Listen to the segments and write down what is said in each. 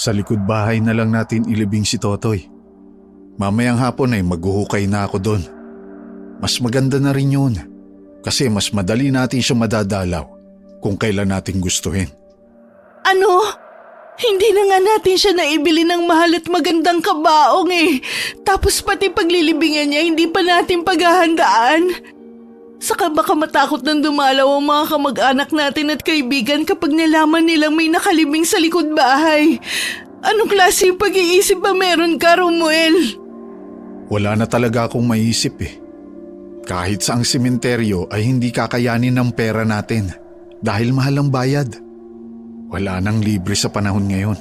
Sa likod bahay na lang natin ilibing si Totoy. Mamayang hapon ay maghuhukay na ako doon. Mas maganda na rin yun. Kasi mas madali natin siya madadalaw kung kailan natin gustuhin. Ano? Hindi na nga natin siya naibili ng mahal at magandang kabaong eh. Tapos pati paglilibingan niya hindi pa natin paghahandaan. Saka baka matakot nang dumalaw ang mga kamag-anak natin at kaibigan kapag nalaman nilang may nakalibing sa likod bahay. Anong klaseng pag-iisip ba meron ka, Romuel? Wala na talaga akong maisip eh. Kahit sa ang sementeryo ay hindi kakayanin ng pera natin dahil mahal ang bayad. Wala nang libre sa panahon ngayon.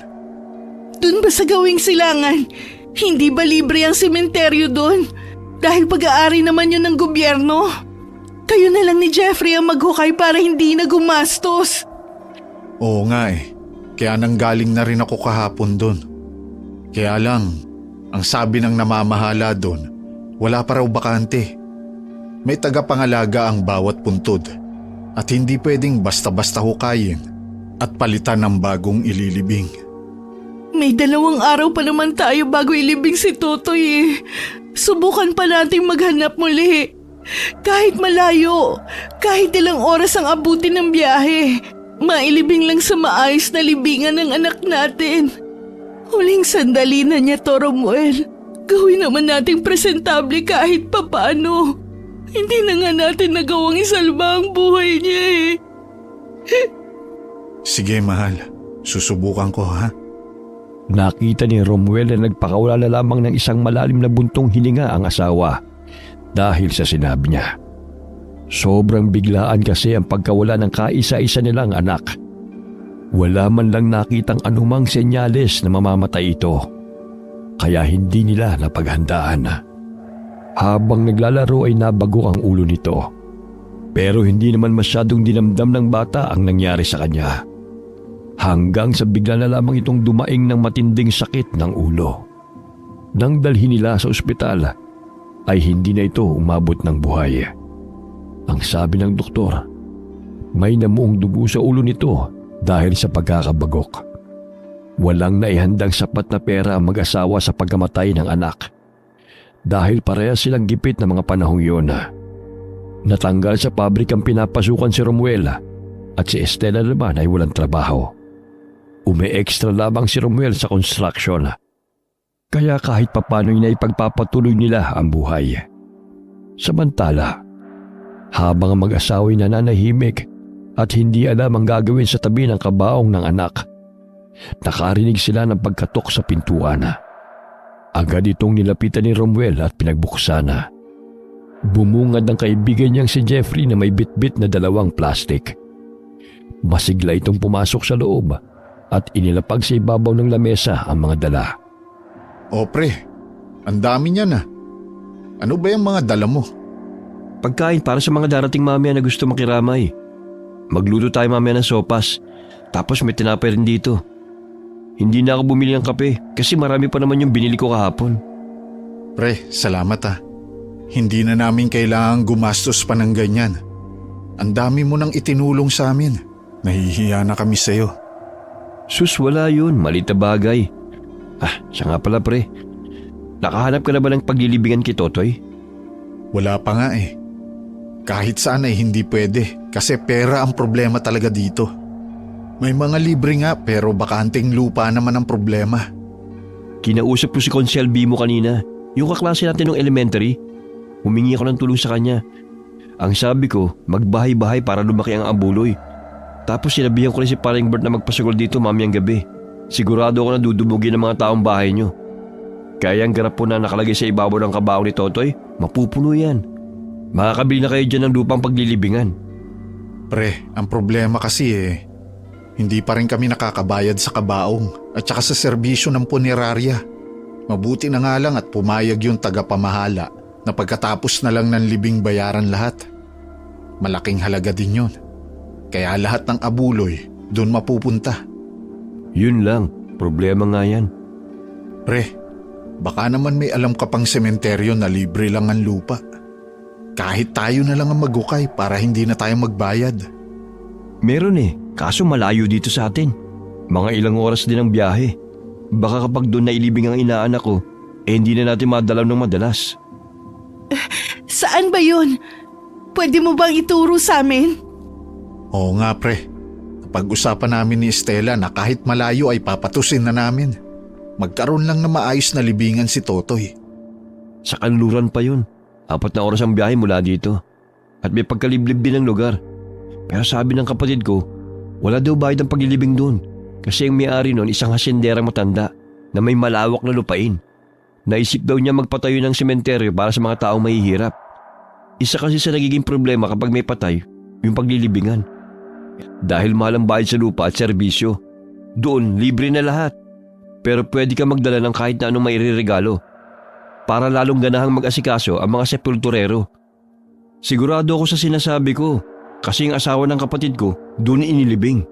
Doon ba sa gawing silangan? Hindi ba libre ang sementeryo doon? Dahil pag-aari naman yun ng gobyerno. Kayo na lang ni Jeffrey ang maghukay para hindi na gumastos. Oo nga eh. Kaya nanggaling na rin ako kahapon doon. Kaya lang, ang sabi ng namamahala doon, wala pa raw bakante. May tagapangalaga ang bawat puntod at hindi pwedeng basta-basta hukayin at palitan ng bagong ililibing. May 2 araw pa naman tayo bago ilibing si Totoy eh. Subukan pa nating maghanap muli. Kahit malayo, kahit ilang oras ang abutin ng biyahe, mailibing lang sa maayos na libingan ng anak natin. Huling sandali na niya to, Romuel. Gawin naman nating presentable kahit papaano. Hindi na nga natin nagawang isalba ang buhay niya eh. Sige mahal, susubukan ko ha. Nakita ni Romuel na nagpakawala na lamang ng isang malalim na buntong hininga ang asawa dahil sa sinabi niya. Sobrang biglaan kasi ang pagkawala ng kaisa-isa nilang anak. Wala man lang nakitang anumang senyales na mamamatay ito, kaya hindi nila napaghandaan. Habang naglalaro ay nabagok ang ulo nito, pero hindi naman masyadong dinamdam ng bata ang nangyari sa kanya. Hanggang sa bigla na lamang itong dumaing ng matinding sakit ng ulo. Nang dalhin nila sa ospital, ay hindi na ito umabot ng buhay. Ang sabi ng doktor, may namuong dugo sa ulo nito dahil sa pagkakabagok. Walang naihandang sapat na pera ang mag-asawa sa pagkamatay ng anak dahil parehas silang gipit na mga panahong yun. Natanggal sa pabrikang pinapasukan si Romuel at si Estela naman ay walang trabaho. Umi-extra lamang si Romuel sa construction. Kaya kahit papano'y naipagpapatuloy nila ang buhay. Samantala, habang ang mag-asawa'y nananahimik at hindi alam ang gagawin sa tabi ng kabaong ng anak, nakarinig sila ng pagkatok sa pintuan. Agad itong nilapitan ni Romuel at pinagbuksan. Bumungad ang kaibigan niyang si Jeffrey na may bitbit na 2 plastik. Masigla itong pumasok sa loob at inilapag sa ibabaw ng lamesa ang mga dala. O pre, ang dami niyan ah. Ano ba yung mga dala mo? Pagkain para sa mga darating mamaya na gusto makiramay. Magluto tayo mamaya ng sopas, tapos may tinapay rin dito. Hindi na ako bumili ng kape kasi marami pa naman yung binili ko kahapon. Pre, salamat ah. Hindi na namin kailangang gumastos pa ng ganyan. Ang dami mo nang itinulong sa amin. Nahihiya na kami sa'yo. Sus, wala yun. Malit na bagay. Siya nga pala pre. Nakahanap ka na ba ng paglilibingan kay Totoy? Wala pa nga eh. Kahit saan ay hindi pwede kasi pera ang problema talaga dito. May mga libre nga pero bakanting lupa naman ang problema. Kinausap ko si Consiel B mo kanina. Yung kaklase natin ng elementary. Humingi ako ng tulong sa kanya. Ang sabi ko, magbahay-bahay para lumaki ang abuloy. Tapos sinabihan ko rin si Paring Bert na magpasagol dito mamayang gabi. Sigurado ako na dudumugin ng mga taong bahay nyo. Kaya ang garap po na nakalagay sa ibabaw ng kabaong ni Totoy, mapupuno yan. Makakabili na kayo dyan ng lupang paglilibingan. Pre, ang problema kasi hindi pa rin kami nakakabayad sa kabaong at saka sa serbisyo ng punerarya. Mabuti na nga lang at pumayag yung tagapamahala na pagkatapos na lang ng libing bayaran lahat. Malaking halaga din yun. Kaya lahat ng abuloy doon mapupunta. Yun lang, problema nga yan. Pre, baka naman may alam ka pang sementeryo na libre lang ang lupa. Kahit tayo na lang ang maghukay para hindi na tayo magbayad. Meron kaso malayo dito sa atin. Mga ilang oras din ang biyahe. Baka kapag doon nailibing ang inaanak ko, hindi na natin madalaw ng madalas. Saan ba yun? Pwede mo bang ituro sa amin? Oo nga pre, napag-usapan namin ni Estela na kahit malayo ay papatusin na namin. Magkaroon lang na maayos na libingan si Totoy. Sa kanluran pa yun. 4 na oras ang biyahe mula dito. At may pagkaliblib din ang lugar. Pero sabi ng kapatid ko, wala daw bayad ang paglilibing doon. Kasi ang may-ari noon isang hasenderang matanda na may malawak na lupain. Naisip daw niya magpatayo ng sementeryo para sa mga taong mahihirap. Isa kasi sa nagiging problema kapag may patay, yung paglilibingan. Dahil mahal ang bayad sa lupa at serbisyo, doon libre na lahat. Pero pwede ka magdala ng kahit na anong maireregalo para lalong ganahang mag-asikaso ang mga sepulturero. Sigurado ako sa sinasabi ko kasi yung asawa ng kapatid ko doon inilibing.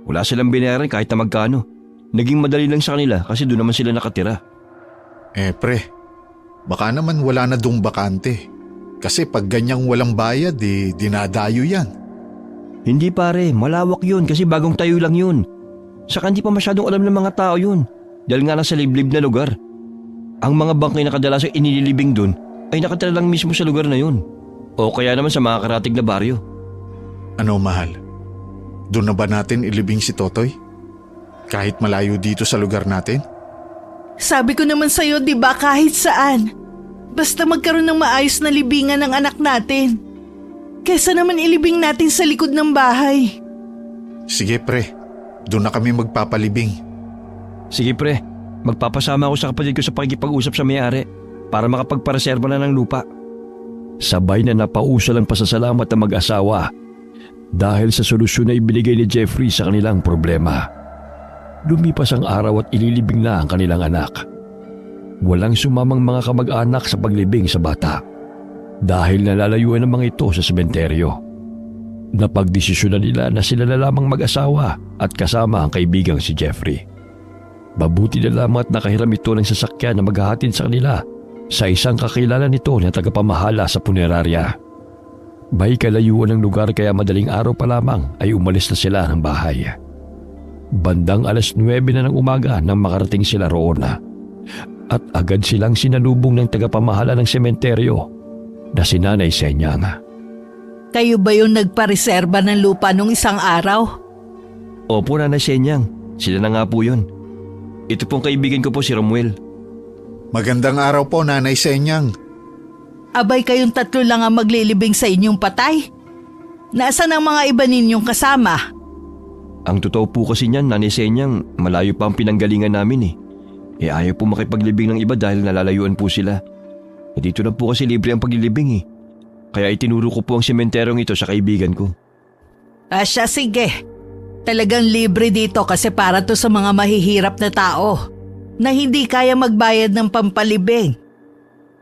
Wala silang binayaran kahit na magkano. Naging madali lang sa kanila kasi doon naman sila nakatira. Pre, baka naman wala na dong bakante. Kasi pag ganyang walang bayad, dinadayo yan. Hindi pare, malawak yun kasi bagong tayo lang yun. Saka hindi pa masyadong alam ng mga tao yun dahil nga nasa liblib na lugar. Ang mga bangkay na kadalasang inililibing dun ay nakatira lang mismo sa lugar na yun. O kaya naman sa mga karatig na baryo. Ano mahal? Doon na ba natin ilibing si Totoy? Kahit malayo dito sa lugar natin? Sabi ko naman sa'yo, di ba, kahit saan. Basta magkaroon ng maayos na libingan ng anak natin. Kesa naman ilibing natin sa likod ng bahay. Sige pre, doon na kami magpapalibing. Sige pre, magpapasama ako sa kapatid ko sa pakikipag-usap sa may-ari para makapagpareserba na ng lupa. Sabay na napausal ang pasasalamat ng mag-asawa dahil sa solusyon na ibinigay ni Jeffrey sa kanilang problema. Lumipas ang araw at ililibing na ang kanilang anak. Walang sumamang mga kamag-anak sa paglibing sa bata dahil nalalayuan ang mga ito sa sementeryo. Napagdesisyonan nila na sila na lamang mag-asawa at kasama ang kaibigang si Jeffrey. Mabuti na lamang at nakahiram ito ng sasakyan na maghahatid sa kanila sa isang kakilala nito na tagapamahala sa punerarya. May kalayuan ng lugar kaya madaling araw pa lamang ay umalis na sila ng bahay. Bandang 9:00 na ng umaga nang makarating sila roon at agad silang sinalubong ng tagapamahala ng sementeryo na si Nanay Senyang. Kayo ba yung nagpareserba ng lupa nung isang araw? Opo, Nanay Senyang. Sila na nga po yun. Ito pong kaibigan ko po si Romuel. Magandang araw po, Nanay Senyang. Abay kayong 3 lang ang maglilibing sa inyong patay? Nasaan ang mga iba ninyong kasama? Ang totoo po kasi niyan, Nanay Senyang, malayo pa ang pinanggalingan namin ayaw po makipaglibing ng iba dahil nalalayuan po sila. Dito na po kasi libre ang paglilibing Kaya itinuro ko po ang sementeryong ito sa kaibigan ko. Siya, sige. Talagang libre dito kasi para to sa mga mahihirap na tao na hindi kaya magbayad ng pampalibing.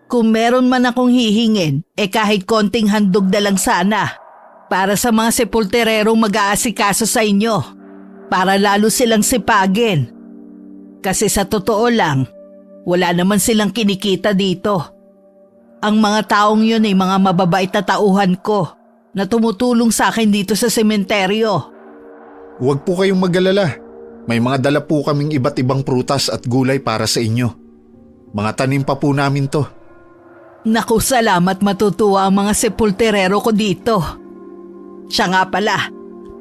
Kung meron man akong hihingin, kahit konting handog na lang sana para sa mga sepulturerong mag-aasikaso sa inyo para lalo silang sipagin. Kasi sa totoo lang, wala naman silang kinikita dito. Ang mga taong yun ay mga mababait na tauhan ko na tumutulong sa akin dito sa sementeryo. Huwag po kayong mag-alala. May mga dala po kaming iba't ibang prutas at gulay para sa inyo. Mga tanim pa po namin to. Naku, salamat, matutuwa ang mga sepulturero ko dito. Siya nga pala,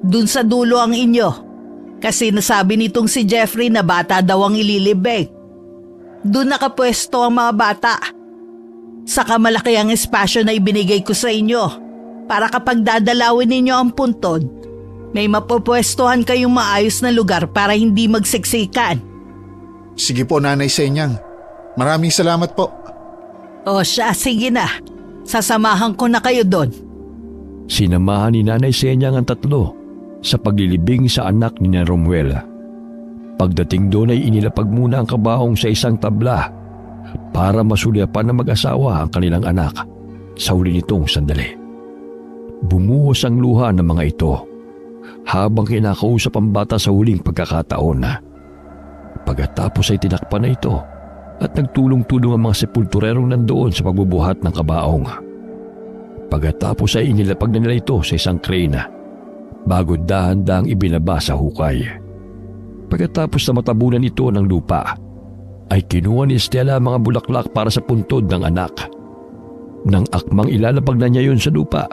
dun sa dulo ang inyo. Kasi nasabi nitong si Jeffrey na bata daw ang ililibing. Dun nakapwesto ang mga bata. Saka malaki ang espasyo na ibinigay ko sa inyo para kapag dadalawin ninyo ang puntod, may mapupwestohan kayong maayos na lugar para hindi magsiksikan. Sige po, Nanay Senyang. Maraming salamat po. O siya, sige na. Sasamahan ko na kayo doon. Sinamahan ni Nanay Senyang ang 3 sa paglilibing sa anak ni Romuel. Pagdating doon ay inilapag muna ang kabaong sa isang tabla para masulyapan ng mag-asawa ang kanilang anak sa huli nitong sandali. Bumuhos ang luha ng mga ito habang kinakausap ang bata sa huling pagkakataon. Pagkatapos ay tinakpan na ito at nagtulong-tulong ang mga sepulturerong nandoon sa pagbubuhat ng kabaong. Pagkatapos ay inilapag na nila ito sa isang crane bago dahan-dahang ibinaba sa hukay. Pagkatapos na matabunan ito ng lupa, ay kinuha ni Stella ang mga bulaklak para sa puntod ng anak. Nang akmang ilalapag na niya yun sa lupa,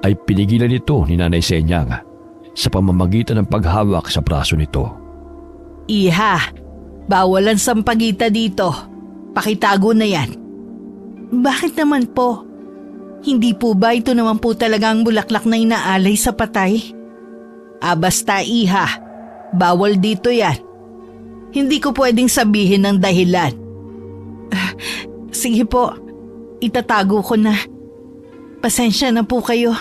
ay pinigilan ito ni Nanay Senyang sa pamamagitan ng paghawak sa braso nito. Iha, bawalan sampagita dito. Pakitago na yan. Bakit naman po? Hindi po ba ito naman po talaga ang bulaklak na inaalay sa patay? Basta iha, bawal dito yan. Hindi ko pwedeng sabihin ng dahilan. Sige po, itatago ko na. Pasensya na po kayo.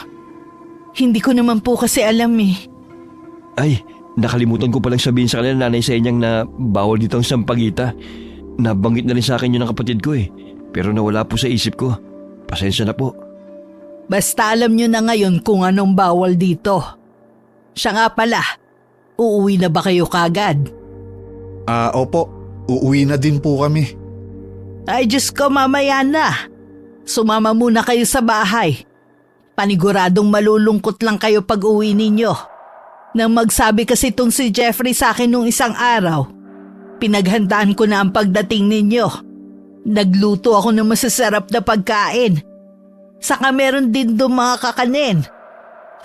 Hindi ko naman po kasi alam eh. Ay, nakalimutan ko palang sabihin sa kanila Nanay Senyang na bawal dito ang sampagita. Nabanggit na rin sa akin yun ng kapatid ko eh. Pero nawala po sa isip ko. Pasensya na po. Basta alam nyo na ngayon kung anong bawal dito. Siya nga pala, uuwi na ba kayo kagad? Opo, uuwi na din po kami. Ay Diyos ko, mamaya na. Sumama muna kayo sa bahay. Paniguradong malulungkot lang kayo pag uwi ninyo. Nang magsabi kasi itong si Jeffrey sa akin nung isang araw, pinaghandaan ko na ang pagdating ninyo. Nagluto ako ng masasarap na pagkain. Saka meron din doon mga kakanin.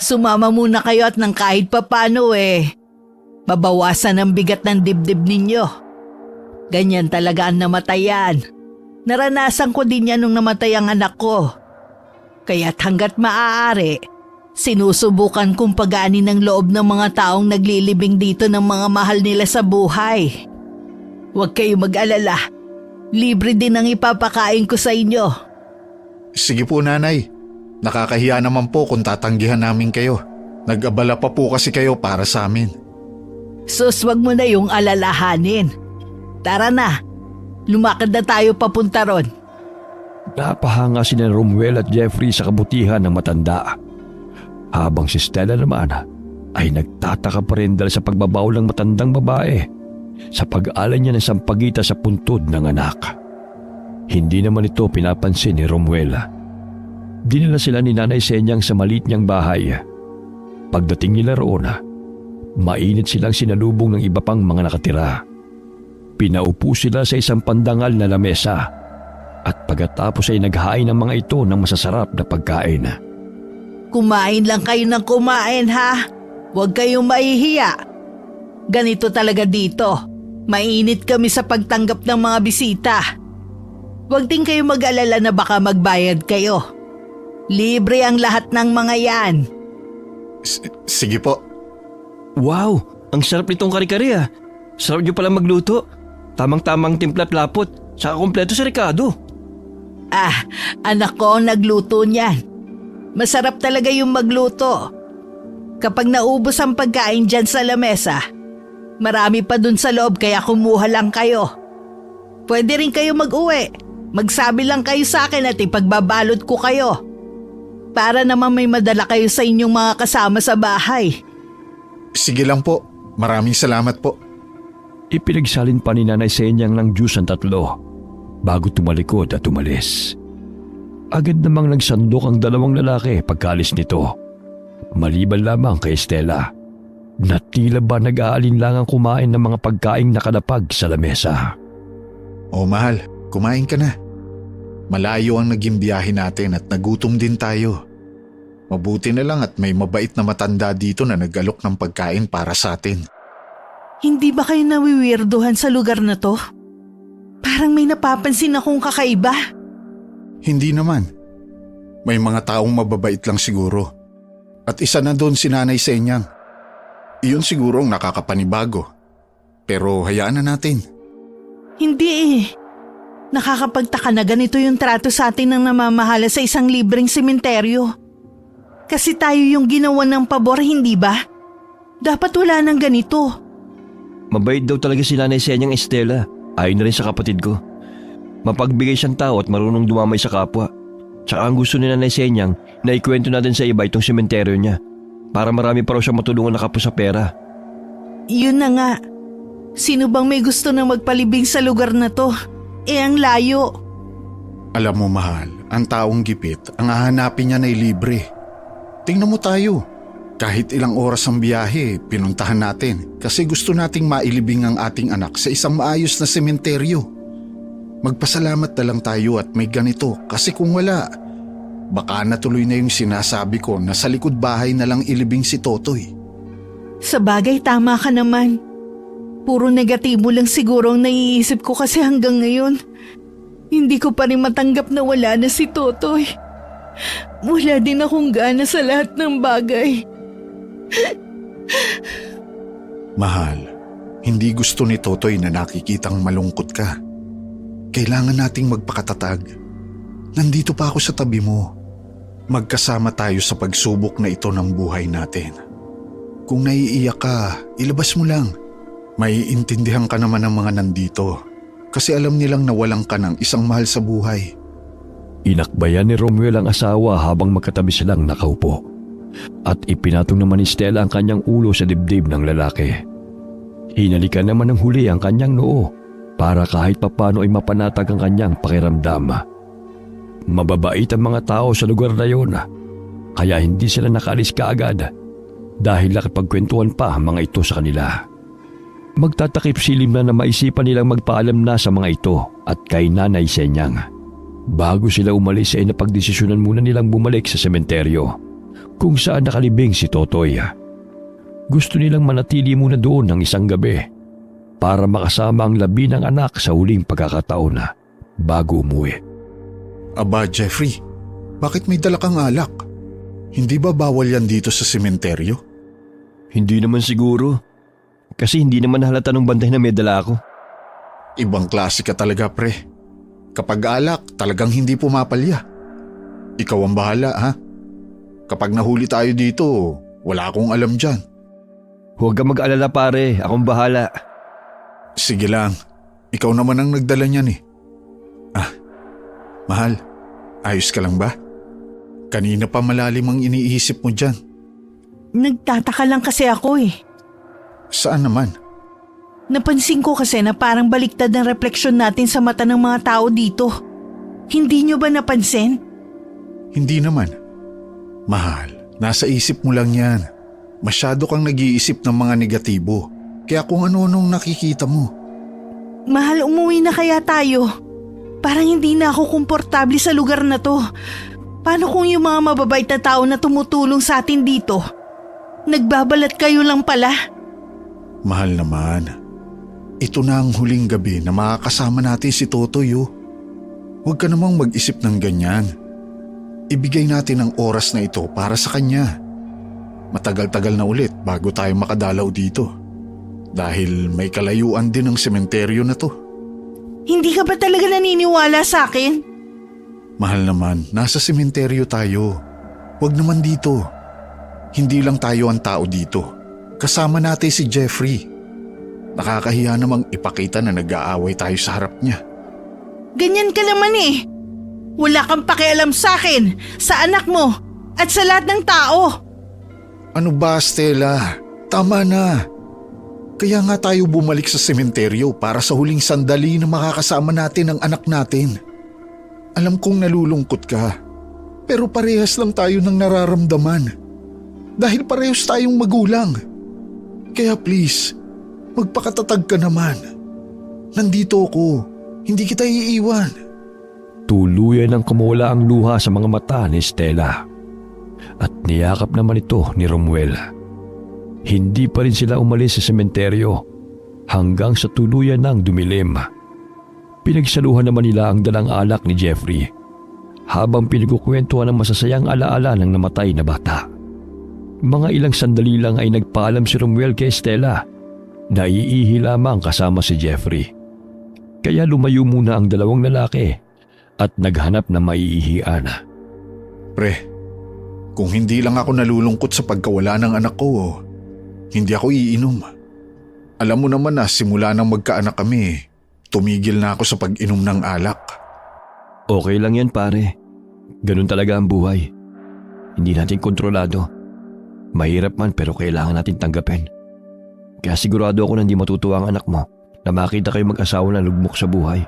Sumama muna kayo at nang kahit papano mabawasan ang bigat ng dibdib ninyo. Ganyan talaga ang namatayan. Naranasan ko din yan nung namatay ang anak ko. Kaya't hanggat maaari, sinusubukan kong pagaanin ng loob ng mga taong naglilibing dito ng mga mahal nila sa buhay. Huwag kayo mag-alala. Libre din ang ipapakain ko sa inyo. Sige po nanay, nakakahiya naman po kung tatanggihan namin kayo. Nag-abala pa po kasi kayo para sa amin. Sus, wag mo na yung alalahanin. Tara na, lumakad na tayo papunta ron. Napahanga si Romuel at Jeffrey sa kabutihan ng matanda. Habang si Stella naman ay nagtataka pa rin dahil sa pagbabaw ng matandang babae sa pag-alay niya ng sampagita sa puntod ng anak. Hindi naman ito pinapansin ni Romuel. Dinala sila ni Nanay Senyang sa maliit niyang bahay. Pagdating nila roon, mainit silang sinalubong ng iba pang mga nakatira. Pinaupo sila sa isang pandangal na lamesa at pagkatapos ay naghain ng mga ito ng masasarap na pagkain. Kumain lang kayo ng kumain ha. Huwag kayong mahihiya. Ganito talaga dito. Mainit kami sa pagtanggap ng mga bisita. Huwag din kayo mag-alala na baka magbayad kayo. Libre ang lahat ng mga yan. Sige po. Wow, ang sarap nitong kare-kare ah. Sarap nyo pala magluto. Tamang-tamang timpla at lapot. Saka kompleto sa rekado. Anak ko ang nagluto niyan. Masarap talaga yung magluto. Kapag naubos ang pagkain dyan sa lamesa, marami pa dun sa loob kaya kumuha lang kayo. Pwede rin kayo mag-uwi. Magsabi lang kayo sa akin at ipagbabalot ko kayo. Para naman may madala kayo sa inyong mga kasama sa bahay. Sige lang po. Maraming salamat po. Ipinagsalin pa ni Nanay Senyang ng juice ang tatlo bago tumalikod at umalis. Agad namang nagsandok ang dalawang lalaki pagkalis nito. Maliban lamang kay Stella na tila ba nag-aalinlangang kumain ng mga pagkaing nakalapag sa lamesa. Oh mahal, kumain ka na. Malayo ang naging biyahe natin at nagutom din tayo. Mabuti na lang at may mabait na matanda dito na nag-alok ng pagkain para sa atin. Hindi ba kayo nawiwirduhan sa lugar na to? Parang may napapansin akong kakaiba. Hindi naman. May mga taong mababait lang siguro. At isa na doon si Nanay Senyang. Iyon siguro ang nakakapanibago. Pero hayaan na natin. Hindi eh. Nakakapagtaka na ganito yung trato sa atin ng namamahala sa isang libreng sementeryo. Kasi tayo yung ginawa ng pabor, hindi ba? Dapat wala nang ganito. Mabait daw talaga si Nanay Senyang Estela. Ayon na rin sa kapatid ko. Mapagbigay siyang tao at marunong dumamay sa kapwa. Tsaka ang gusto ni Nanay Senyang na ikwento natin sa iba itong sementeryo niya para marami pa raw siyang matulungan na kapwa sa pera. Yun na nga. Sino bang may gusto na magpalibing sa lugar na to? Ang layo. Alam mo mahal, ang taong gipit, ang hahanapin niya na libre. Tingnan mo tayo. Kahit ilang oras ang biyahe, pinuntahan natin kasi gusto nating mailibing ang ating anak sa isang maayos na sementeryo. Magpasalamat na lang tayo at may ganito kasi kung wala, baka natuloy na yung sinasabi ko na sa likod bahay na lang ilibing si Totoy. Sa bagay, tama ka naman. Puro negatibo lang siguro ang naiisip ko kasi hanggang ngayon, hindi ko pa rin matanggap na wala na si Totoy. Wala din akong gana sa lahat ng bagay. Mahal, hindi gusto ni Totoy na nakikitang malungkot ka. Kailangan nating magpakatatag. Nandito pa ako sa tabi mo. Magkasama tayo sa pagsubok na ito ng buhay natin. Kung naiiyak ka, ilabas mo lang. Maiintindihan ka naman ng mga nandito kasi alam nilang nawalan ka ng isang mahal sa buhay. Inakbayan ni Romuel ang asawa habang magkatabi silang nakaupo. At ipinatong naman ni Stella ang kanyang ulo sa dibdib ng lalaki. Hinalikan naman ng huli ang kanyang noo para kahit papano ay mapanatag ang kanyang pakiramdam. Mababait ang mga tao sa lugar na yun, kaya hindi sila nakaalis kaagad dahil nakipagkwentuhan pa ang mga ito sa kanila. Magtatakip silim na maisipan nilang magpaalam na sa mga ito at kay Nanay Senyang. Bago sila umalis ay napagdesisyonan muna nilang bumalik sa sementeryo kung saan nakalibing si Totoy. Gusto nilang manatili muna doon ng isang gabi para makasama ang labi ng anak sa huling pagkakataon bago umuwi. Aba Jeffrey, bakit may dala kang alak? Hindi ba bawal yan dito sa sementeryo? Hindi naman siguro. Kasi hindi naman halata ng bantay na may dala ako. Ibang klase ka talaga pre. Kapag alak, talagang hindi pumapalya. Ikaw ang bahala ha? Kapag nahuli tayo dito, wala akong alam dyan. Huwag ka mag-alala pare, akong bahala. Sige lang, ikaw naman ang nagdala niyan eh. Mahal, ayos ka lang ba? Kanina pa malalim ang iniisip mo dyan. Nagtataka lang kasi ako eh. Saan naman? Napansin ko kasi na parang baliktad ang refleksyon natin sa mata ng mga tao dito. Hindi nyo ba napansin? Hindi naman. Mahal, nasa isip mo lang yan. Masyado kang nag-iisip ng mga negatibo. Kaya kung ano-anong nakikita mo. Mahal, umuwi na kaya tayo? Parang hindi na ako komportable sa lugar na to. Paano kung yung mga mababait na tao na tumutulong sa atin dito? Nagbabalat kayo lang pala. Mahal naman. Ito na ang huling gabi na makakasama natin si Totoy. Huwag ka namang mag-isip ng ganyan. Ibigay natin ang oras na ito para sa kanya. Matagal-tagal na ulit bago tayo makadalaw dito. Dahil may kalayuan din ang sementeryo na to. Hindi ka ba talaga naniniwala sa akin? Mahal naman, nasa sementeryo tayo. Huwag naman dito. Hindi lang tayo ang tao dito. Kasama natin si Jeffrey. Nakakahiya namang ipakita na nag-aaway tayo sa harap niya. Ganyan ka naman eh. Wala kang pakialam sa akin, sa anak mo, at sa lahat ng tao. Ano ba, Stella? Tama na. Kaya nga tayo bumalik sa sementeryo para sa huling sandali na makakasama natin ang anak natin. Alam kong nalulungkot ka, pero parehas lang tayo ng nararamdaman. Dahil parehas tayong magulang. Kaya please, magpakatatag ka naman. Nandito ako, hindi kita iiwan. Tuluyan ng kumula ang luha sa mga mata ni Stella. At niyakap naman ito ni Romuel. Hindi pa rin sila umalis sa sementeryo hanggang sa tuluyan ng dumilim. Pinagsaluhan naman nila ang dalang alak ni Jeffrey habang pinagkukwentuhan ng masasayang alaala ng namatay na bata. Mga ilang sandali lang ay nagpaalam si Romuel kay Stella na iihi lamang kasama si Jeffrey. Kaya lumayo muna ang dalawang lalaki at naghanap na maiihian. Pre, kung hindi lang ako nalulungkot sa pagkawala ng anak ko, hindi ako iinom. Alam mo naman na simula nang magkaanak kami, tumigil na ako sa pag-inom ng alak. Okay lang yan pare. Ganun talaga ang buhay. Hindi natin kontrolado. Mahirap man pero kailangan natin tanggapin. Kaya sigurado ako na hindi matutuwa ang anak mo na makita kayo mag-asawa na lugmok sa buhay.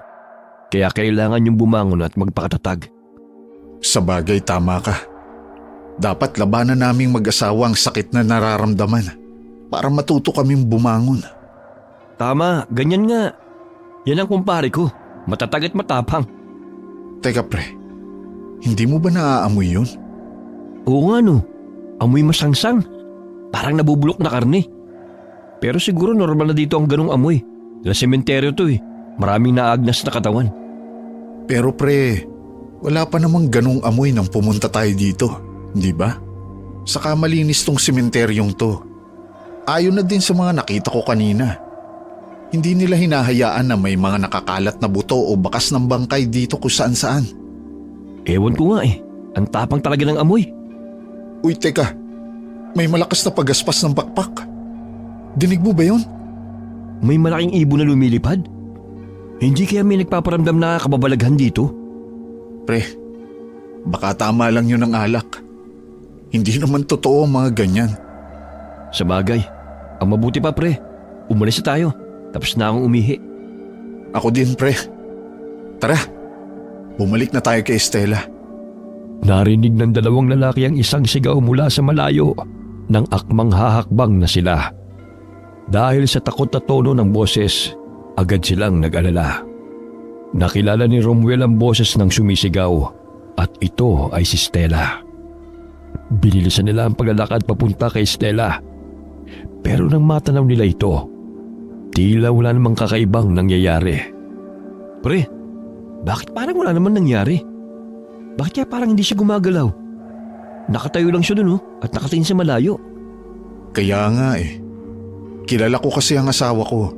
Kaya kailangan yung bumangon at magpakatatag. Sa bagay, tama ka. Dapat labanan naming mag-asawa ang sakit na nararamdaman para matuto kaming bumangon. Tama, ganyan nga. Yan ang kumpare ko. Matatag at matapang. Teka pre, hindi mo ba naaamoy yun? Oo nga no. Amoy masangsang. Parang nabubulok na karne. Pero siguro normal na dito ang ganong amoy. La sementeryo to eh. Maraming naagnas na katawan. Pero pre, wala pa namang ganong amoy nang pumunta tayo dito, di ba? Saka malinis tong sementeryong to. Ayon na din sa mga nakita ko kanina. Hindi nila hinahayaan na may mga nakakalat na buto o bakas ng bangkay dito kung saan-saan. Ewan ko nga eh. Ang tapang talaga ng amoy. Uy teka, may malakas na pagaspas ng bakpak. Dinig mo ba yun? May malaking ibon na lumilipad. Hindi kaya may nagpaparamdam na kababalaghan dito? Pre, baka tama lang yun ang alak. Hindi naman totoo ang mga ganyan. Sa bagay, ang mabuti pa pre, umalis na tayo. Tapos na akong umihi. Ako din pre. Tara, bumalik na tayo kay Estela. Narinig ng dalawang lalaki ang isang sigaw mula sa malayo nang akmang hahakbang na sila. Dahil sa takot na tono ng boses, agad silang nag-alala. Nakilala ni Romuel ang boses ng sumisigaw at ito ay si Stella. Binilisan nila ang paglalakad papunta kay Stella. Pero nang matanaw nila ito, tila wala namang kakaibang nangyayari. Pre, bakit parang wala naman nangyari? Bakit kaya parang hindi siya gumagalaw? Nakatayo lang siya dun at nakatingin sa malayo. Kaya nga eh. Kilala ko kasi ang asawa ko.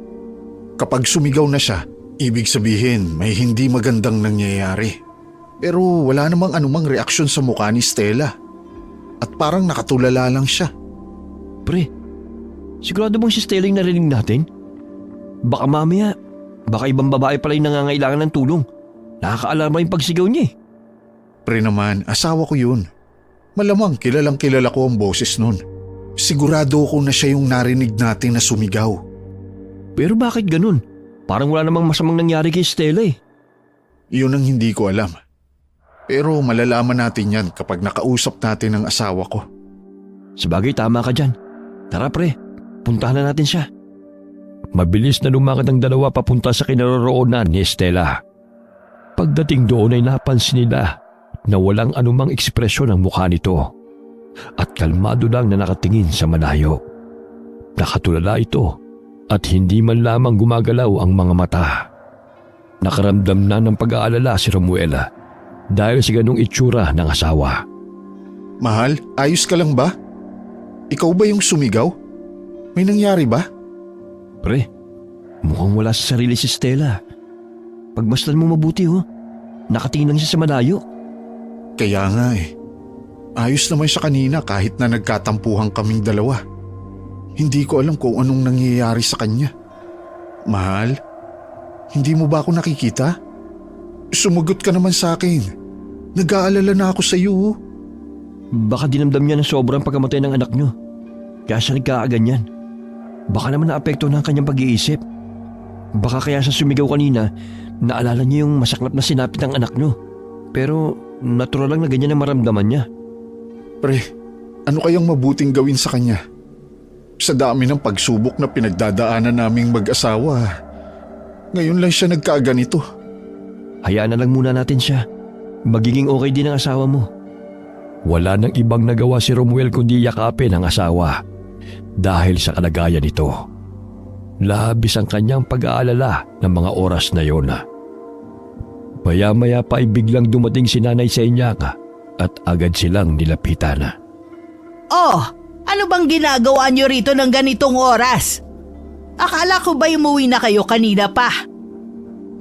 Kapag sumigaw na siya, ibig sabihin may hindi magandang nangyayari. Pero wala namang anumang reaksyon sa mukha ni Stella. At parang nakatulala lang siya. Pre, sigurado bang si Stella yung narinig natin? Baka mamaya, baka ibang babae pala yung nangangailangan ng tulong. Nakakaalarma yung pagsigaw niya eh. Pre naman, asawa ko yun. Malamang kilalang kilala ko ang boses nun. Sigurado ko na siya yung narinig natin na sumigaw. Pero bakit ganun? Parang wala namang masamang nangyari kay Stella eh. Iyon ang hindi ko alam. Pero malalaman natin yan kapag nakausap natin ang asawa ko. Sabagay tama ka dyan. Tara pre, puntahan na natin siya. Mabilis na lumakad ang dalawa papunta sa kinaroroonan ni Stella. Pagdating doon ay napansin nila na walang anumang ekspresyon ang mukha nito at kalmado lang na nakatingin sa malayo. Nakatulala ito at hindi man lamang gumagalaw ang mga mata. Nakaramdam na ng pag-aalala si Romuela dahil sa ganung itsura ng asawa. Mahal, ayos ka lang ba? Ikaw ba yung sumigaw? May nangyari ba? Pre, mukhang wala sa sarili si Stella. Pagmasdan mo mabuti nakatingin lang siya sa malayo. Kaya nga eh. Ayos naman siya kanina kahit na nagkatampuhan kaming dalawa. Hindi ko alam kung anong nangyayari sa kanya. Mahal, hindi mo ba ako nakikita? Sumagot ka naman sa akin. Nag-aalala na ako sa iyo. Baka dinamdam niya ng sobrang pagkamatay ng anak niyo. Kaya siya nagkaaganyan. Baka naman naapekto na ang kanyang pag-iisip. Baka kaya siya sumigaw kanina, naalala niya yung masaklap na sinapit ng anak niyo. Pero natural lang na ganyan ang maramdaman niya. Pre, ano kayang mabuting gawin sa kanya? Sa dami ng pagsubok na pinagdadaanan naming mag-asawa, ngayon lang siya nagkaaganito. Hayaan na lang muna natin siya. Magiging okay din ang asawa mo. Wala nang ibang nagawa si Romuel kundi yakapin ang asawa dahil sa kalagayan nito. Labis ang kanyang pag-aalala ng mga oras na yon. Maya-maya pa ay biglang dumating si Nanay Senyang at agad silang nilapitan. Oh, ano bang ginagawa niyo rito ng ganitong oras? Akala ko ba umuwi na kayo kanina pa?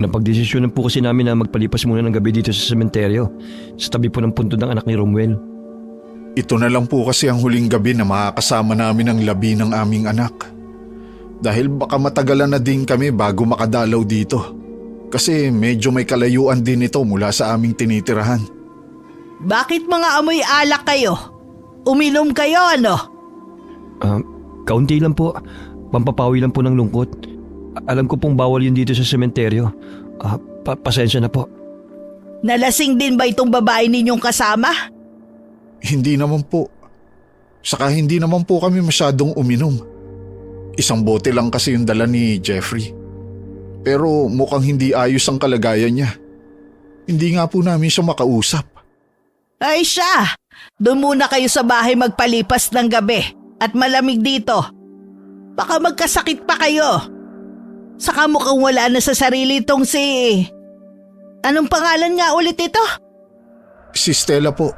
Napagdesisyonan po kasi namin na magpalipas muna ng gabi dito sa sementeryo, sa tabi po ng puntod ng anak ni Romuel. Ito na lang po kasi ang huling gabi na makakasama namin ang labi ng aming anak. Dahil baka matagalan na din kami bago makadalaw dito. Kasi medyo may kalayuan din ito mula sa aming tinitirahan. Bakit mga amoy alak kayo? Uminom kayo ano? Kaunti lang po. Pampapawi lang po ng lungkot. Alam ko pong bawal yun dito sa sementeryo. Pasensya na po. Nalasing din ba itong babae ninyong kasama? Hindi naman po. Saka hindi naman po kami masyadong uminom. Isang bote lang kasi yung dala ni Jeffrey. Pero mukhang hindi ayos ang kalagayan niya. Hindi nga po namin siya makausap. Ay siya! Doon muna kayo sa bahay magpalipas ng gabi at malamig dito. Baka magkasakit pa kayo. Saka mukhang wala na sa sarili itong si... Anong pangalan nga ulit ito? Si Stella po.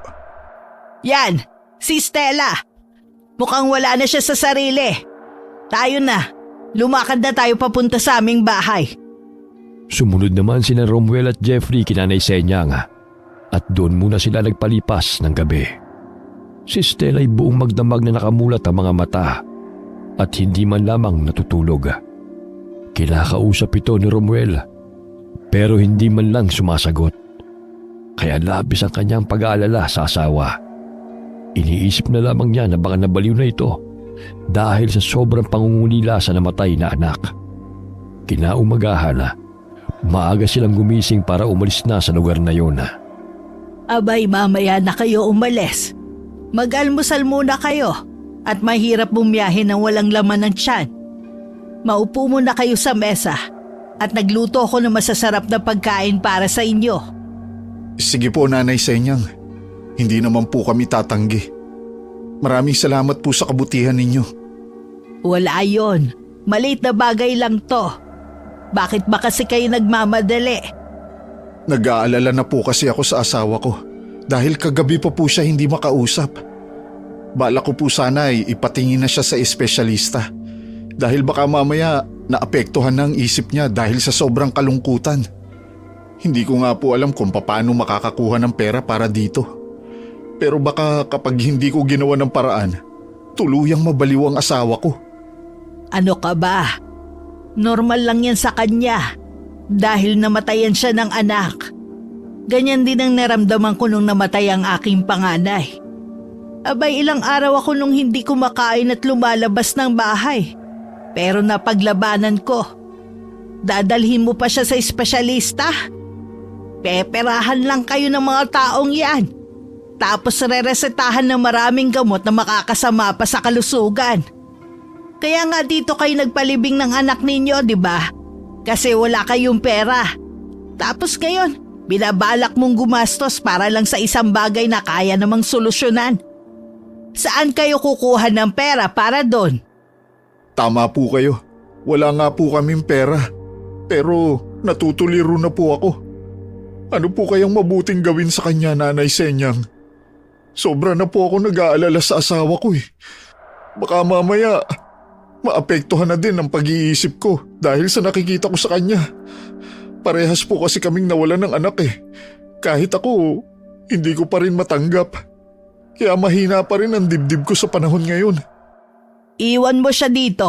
Yan, si Stella. Mukhang wala na siya sa sarili. Tayo na. Lumakad na tayo papunta sa aming bahay. Sumunod naman sina Romuel at Jeffrey kina Nanay Senyang at doon muna sila nagpalipas ng gabi. Si Stella ay buong magdamag na nakamulat ang mga mata at hindi man lamang natutulog. Kinakausap ito ni Romuel pero hindi man lang sumasagot. Kaya labis ang kanyang pag-aalala sa asawa. Iniisip na lamang niya na baka nabaliw na ito dahil sa sobrang pangungulila sa namatay na anak. Kinaumagahan na, maaga silang gumising para umalis na sa lugar na yun. Abay, mamaya na kayo umalis. Mag-almusal muna kayo at mahirap bumiyahe ng walang laman ng tiyan. Maupo muna kayo sa mesa at nagluto ko ng masasarap na pagkain para sa inyo. Sige po, Nanay Senyang. Hindi naman po kami tatanggi. Maraming salamat po sa kabutihan ninyo. Wala yon. Maliit na bagay lang to. Bakit ba kasi kayo nagmamadali? Nag-aalala na po kasi ako sa asawa ko dahil kagabi pa po siya hindi makausap. Bala ko po sana ay ipatingin na siya sa espesyalista dahil baka mamaya naapektuhan na ang isip niya dahil sa sobrang kalungkutan. Hindi ko nga po alam kung paano makakakuha ng pera para dito. Pero baka kapag hindi ko ginawa ng paraan, tuluyang mabaliw ang asawa ko. Ano ka ba? Normal lang yan sa kanya dahil namatayan siya ng anak. Ganyan din ang naramdaman ko nung namatay ang aking panganay. Abay, ilang araw ako nung hindi kumakain at lumalabas ng bahay. Pero napaglabanan ko. Dadalhin mo pa siya sa espesyalista? Peperahan lang kayo ng mga taong yan. Tapos reresetahan ng maraming gamot na makakasama pa sa kalusugan. Kaya nga dito kayo nagpalibing ng anak ninyo, di ba? Kasi wala kayong pera. Tapos ngayon, binabalak mong gumastos para lang sa isang bagay na kaya namang solusyonan. Saan kayo kukuha ng pera para doon? Tama po kayo. Wala nga po kaming pera. Pero natutuliro na po ako. Ano po kayang mabuting gawin sa kanya, Nanay Senyang? Sobra na po ako nag-aalala sa asawa ko eh. Baka mamaya maapektuhan na din ang pag-iisip ko dahil sa nakikita ko sa kanya. Parehas po kasi kaming nawalan ng anak eh. Kahit ako, hindi ko pa rin matanggap. Kaya mahina pa rin ang dibdib ko sa panahon ngayon. Iwan mo siya dito.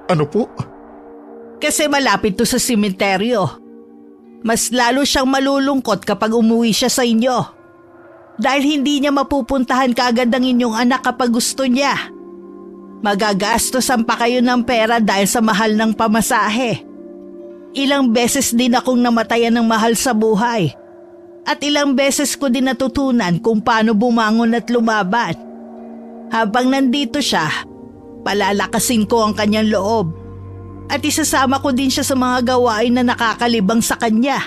Ano po? Kasi malapit to sa simenteryo. Mas lalo siyang malulungkot kapag umuwi siya sa inyo. Dahil hindi niya mapupuntahan kaagad ang inyong anak kapag gusto niya. Magagastosan pa kayo ng pera dahil sa mahal ng pamasahe. Ilang beses din akong namatayan ng mahal sa buhay. At ilang beses ko din natutunan kung paano bumangon at lumaban. Habang nandito siya, palalakasin ko ang kanyang loob. At isasama ko din siya sa mga gawain na nakakalibang sa kanya.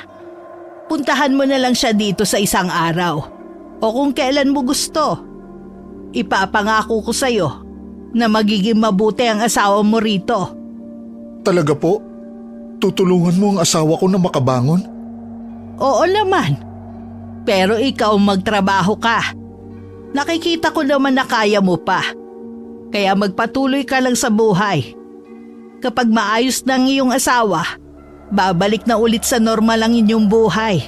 Puntahan mo na lang siya dito sa isang araw. O kung kailan mo gusto. Ipapangako ko sa'yo na magiging mabuti ang asawa mo rito. Talaga po? Tutulungan mo ang asawa ko na makabangon? Oo naman. Pero ikaw magtrabaho ka. Nakikita ko naman na kaya mo pa. Kaya magpatuloy ka lang sa buhay. Kapag maayos na ang iyong asawa, babalik na ulit sa normal ang inyong buhay.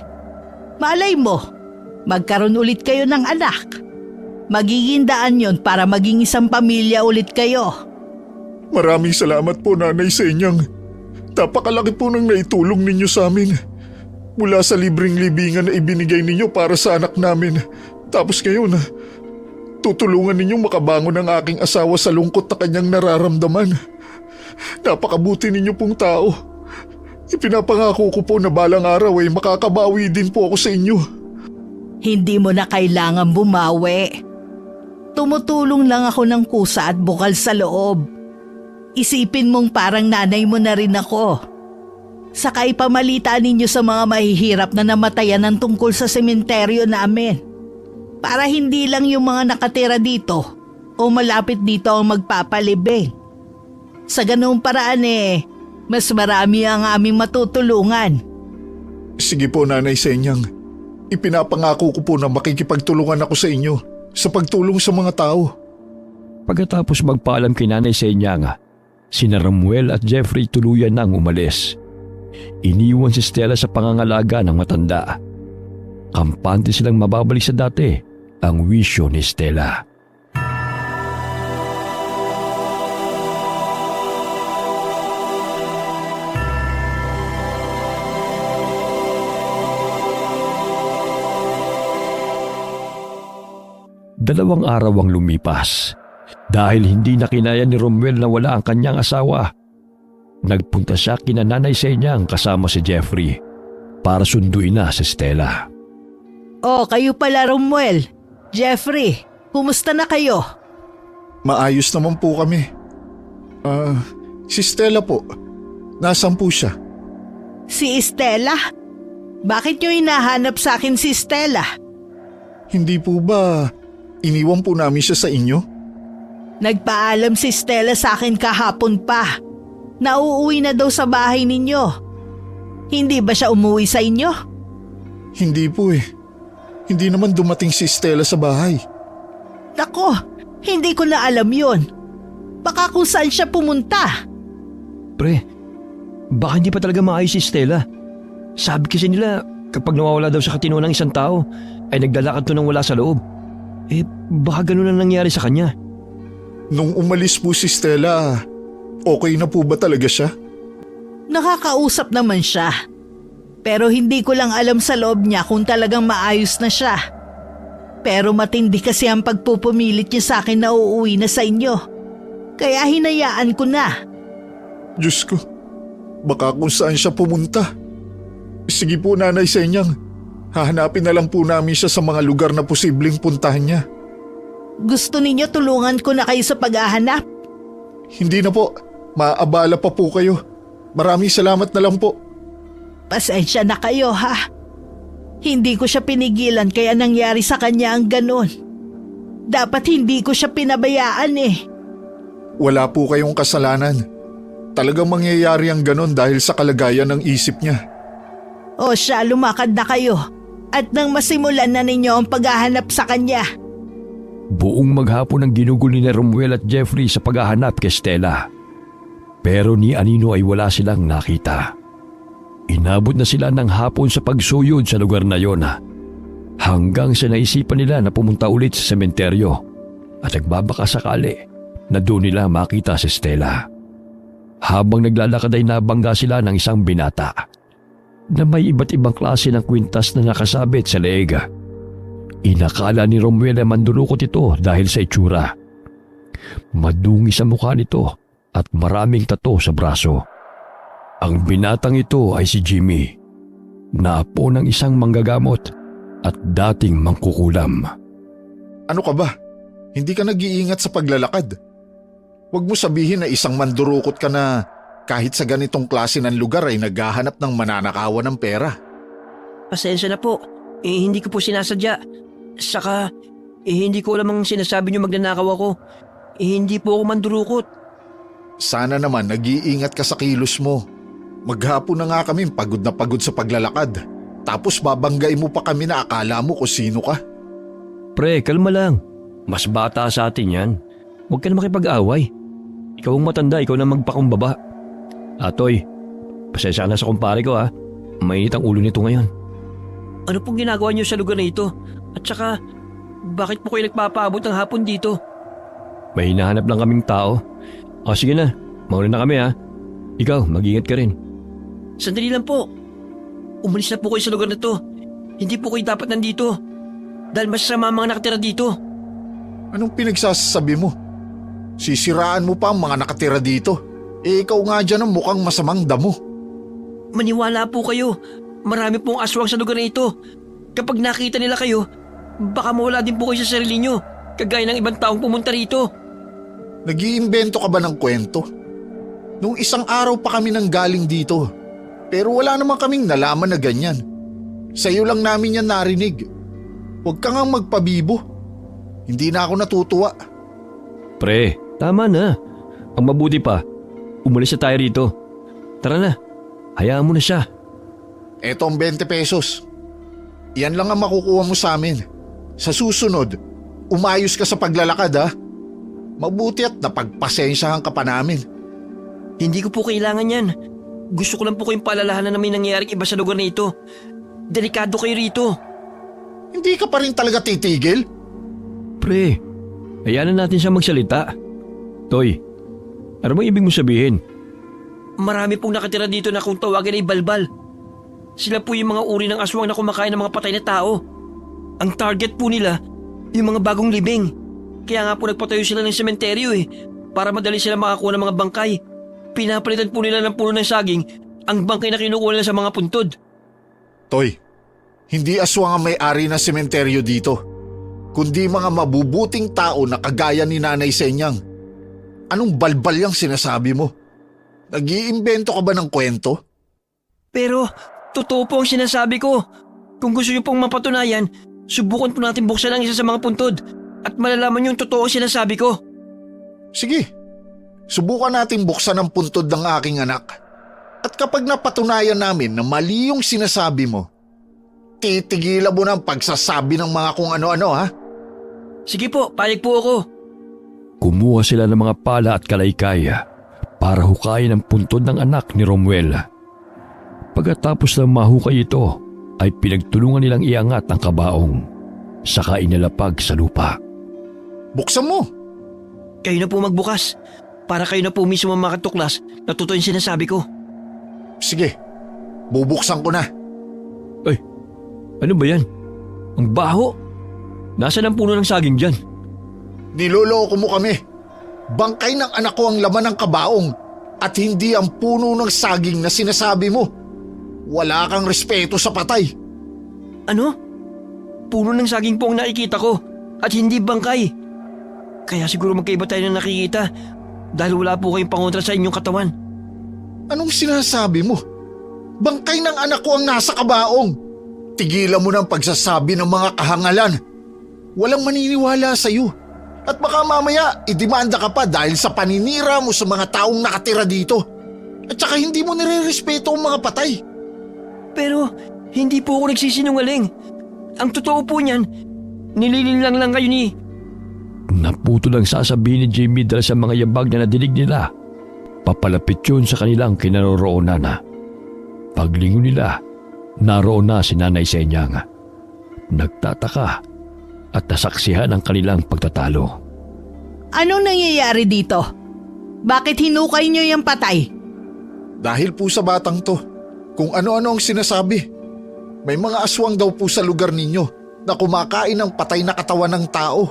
Malay mo, magkaroon ulit kayo ng anak. Magiging daan yon para maging isang pamilya ulit kayo. Maraming salamat po, Nanay Senyang. Napakalaki po ng naitulong ninyo sa amin. Mula sa libreng libingan na ibinigay ninyo para sa anak namin. Tapos ngayon, tutulungan ninyong makabangon ang aking asawa sa lungkot na kanyang nararamdaman. Napakabuti ninyo pong tao. Ipinapangako ko po na balang araw ay makakabawi din po ako sa inyo. Hindi mo na kailangan bumawi. Tumutulong lang ako ng kusa at bukal sa loob. Isipin mong parang nanay mo na rin ako. Saka ipamalita ninyo sa mga mahihirap na namatayan ng tungkol sa sementeryo namin. Para hindi lang yung mga nakatira dito o malapit dito ang magpapalibing. Sa ganoong paraan mas marami ang aming matutulungan. Sige po, Nanay Senyang. Ipinapangako ko po na makikipagtulungan ako sa inyo sa pagtulong sa mga tao. Pagkatapos magpaalam kay Nanay Senyang, sina Romuel at Jeffrey tuluyan nang umalis. Iniwan si Stella sa pangangalaga ng matanda. Kampante silang mababalik sa dati ang wisyo ni Stella. Dalawang araw ang lumipas. Dahil hindi na kinaya ni Romuel na wala ang kanyang asawa, nagpunta siya kina Nanay Senyang kasama si Jeffrey para sunduin na si Stella. Oh, kayo pala Romuel. Jeffrey, kumusta na kayo? Maayos naman po kami. Si Stella po. Nasaan po siya? Si Stella? Bakit nyo hinahanap sa akin si Stella? Hindi po ba iniwan po namin siya sa inyo? Nagpaalam si Stella sa akin kahapon pa. Nauuwi na daw sa bahay ninyo. Hindi ba siya umuwi sa inyo? Hindi po eh. Hindi naman dumating si Stella sa bahay. Nako, hindi ko na alam yon. Baka kung saan siya pumunta. Pre, baka hindi pa talaga maayos si Stella. Sabi kasi nila kapag nawawala daw sa katino ng isang tao ay naglalakad to nang wala sa loob. Baka ganun na nangyari sa kanya. Nung umalis po si Stella, okay na po ba talaga siya? Nakakausap naman siya. Pero hindi ko lang alam sa loob niya kung talagang maayos na siya. Pero matindi kasi ang pagpupumilit niya sa akin na uuwi na sa inyo. Kaya hinayaan ko na. Diyos ko, baka kung saan siya pumunta. Sige po, Nanay Senyang. Hahanapin na lang po namin siya sa mga lugar na posibleng puntahan niya. Gusto ninyo tulungan ko na kayo sa paghahanap? Hindi na po. Maaabala pa po kayo. Maraming salamat na lang po. Pasensya na kayo ha. Hindi ko siya pinigilan kaya nangyari sa kanya ang ganon. Dapat hindi ko siya pinabayaan Wala po kayong kasalanan. Talagang mangyayari ang ganon dahil sa kalagayan ng isip niya. O siya, lumakad na kayo. At nang masimulan na ninyo ang paghahanap sa kanya. Buong maghapon ang ginugol ni Romuel at Jeffrey sa paghahanap kay Stella. Pero ni Anino ay wala silang nakita. Inabot na sila ng hapon sa pagsuyod sa lugar na yon. Hanggang sa naisipan nila na pumunta ulit sa sementeryo at nagbabaka sakali na doon nila makita si Stella. Habang naglalakad ay nabangga sila ng isang binata na may iba't ibang klase ng kwintas na nakasabit sa leeg. Inakala ni Romuel na mandulukot ito dahil sa itsura. Madungi sa mukha nito at maraming tato sa braso. Ang binatang ito ay si Jimmy, na apo ng isang manggagamot at dating mangkukulam. Ano ka ba? Hindi ka nag-iingat sa paglalakad. Huwag mo sabihin na isang mandurukot ka na kahit sa ganitong klase ng lugar ay naghahanap ng mananakawan ng pera. Pasensya na po. Hindi ko po sinasadya. Saka, hindi ko alam ang sinasabi niyo magnanakaw ako. Hindi po ako mandurukot. Sana naman nag-iingat ka sa kilos mo. Maghapon na nga kami pagod na pagod sa paglalakad. Tapos babanggain mo pa kami na akala mo kung sino ka. Pre, kalma lang. Mas bata sa atin yan. Huwag ka na makipag-away. Ikaw ang matanda, ikaw na magpakumbaba. Atoy, pasensya na sa kumpare ko ha. Mainit ang ulo nito ngayon. Ano pong ginagawa niyo sa lugar na ito? At saka, bakit po kayo nagpapaabot ng hapon dito? May hinahanap lang kaming tao. Sige na, mauna na kami ha. Ikaw, mag-ingat ka rin. Sandali lang po. Umalis na po kayo sa lugar na to. Hindi po kayo dapat nandito. Dahil masasama ang mga nakatira dito. Anong pinagsasabi mo? Sisiraan mo pa ang mga nakatira dito. Ikaw nga dyan ang mukhang masamang damo. Maniwala po kayo. Marami pong aswang sa lugar na ito. Kapag nakita nila kayo, Baka mawala din po kayo sa sarili nyo, kagaya ng ibang taong pumunta rito. Nag-iimbento ka ba ng kwento? Nung isang araw pa kami nang galing dito. Pero wala naman kaming nalaman na ganyan. Sa'yo lang namin yan narinig. Huwag ka ngang magpabibo. Hindi na ako natutuwa. Pre, tama na. Ang mabuti pa, umalis na tayo rito. Tara na, hayaan mo na siya. Eto ang 20 pesos. Yan lang ang makukuha mo sa amin. Sa susunod, umayos ka sa paglalakad ha. Mabuti at napagpasensyahan ka pa namin. Hindi ko po kailangan yan. Gusto ko lang po kayong paalalahanan na may nangyayaring iba sa lugar na ito. Delikado kayo rito. Hindi ka pa rin talaga titigil? Pre, hayaan na natin siya magsalita. Toy, ano bang ibig mo sabihin? Marami pong nakatira dito na kung tawagin ay balbal. Sila po yung mga uri ng aswang na kumakain ng mga patay na tao. Ang target po nila, yung mga bagong libing. Kaya nga po nagpatayo sila ng sementeryo para madali sila makakuha ng mga bangkay. Pinapalitan po nila ng puno ng saging ang bangkay na kinukuha nila sa mga puntod. Toy, hindi aswang ang may-ari ng sementeryo dito, kundi mga mabubuting tao na kagaya ni Nanay Senyang. Anong balbal yung sinasabi mo? Nag-iimbento ka ba ng kwento? Pero, totoo po ang sinasabi ko. Kung gusto niyo pong mapatunayan, subukan po natin buksan ang isa sa mga puntod at malalaman niyo yung totoo ang sinasabi ko. Sige, subukan natin buksan ang puntod ng aking anak. At kapag napatunayan namin na mali yung sinasabi mo, titigilan mo ng pagsasabi ng mga kung ano-ano ha? Sige po, payag po ako. Kumuha sila ng mga pala at kalaykay para hukayin ang puntod ng anak ni Romuel. Pagkatapos ng mahukay ito, ay pinagtulungan nilang iangat ang kabaong, saka inalapag sa lupa. Buksan mo! Kayo na po magbukas para kayo na po mismo makatuklas na totoo yung sinasabi ko. Sige, bubuksan ko na. Ay, ano ba yan? Ang baho! Nasaan ang puno ng saging dyan? Niloloko mo kami. Bangkay ng anak ko ang laman ng kabaong at hindi ang puno ng saging na sinasabi mo. Wala kang respeto sa patay. Ano? Puno ng saging po ang nakikita ko at hindi bangkay. Kaya siguro magkaiba tayo ng nakikita dahil wala po kayong pangontra sa inyong katawan. Anong sinasabi mo? Bangkay ng anak ko ang nasa kabaong. Tigilan mo ng pagsasabi ng mga kahangalan. Walang maniniwala sa iyo. At baka mamaya idemanda ka pa dahil sa paninira mo sa mga taong nakatira dito. At saka hindi mo nire-respeto ang mga patay. Pero hindi po ako nagsisinungaling. Ang totoo po niyan, nililinlang lang kayo ni... Naputo lang sasabihin ni Jimmy dahil sa mga yabag na nadinig nila. Papalapit yun sa kanilang kinaroroonan na. Paglingon nila, naroon na si Nanay Senyang. Nagtataka at nasaksihan ang kanilang pagtatalo. Anong nangyayari dito? Bakit hinukay niyo yung patay? Dahil po sa batang to, kung ano-ano ang sinasabi. May mga aswang daw po sa lugar ninyo na kumakain ng patay na katawan ng tao.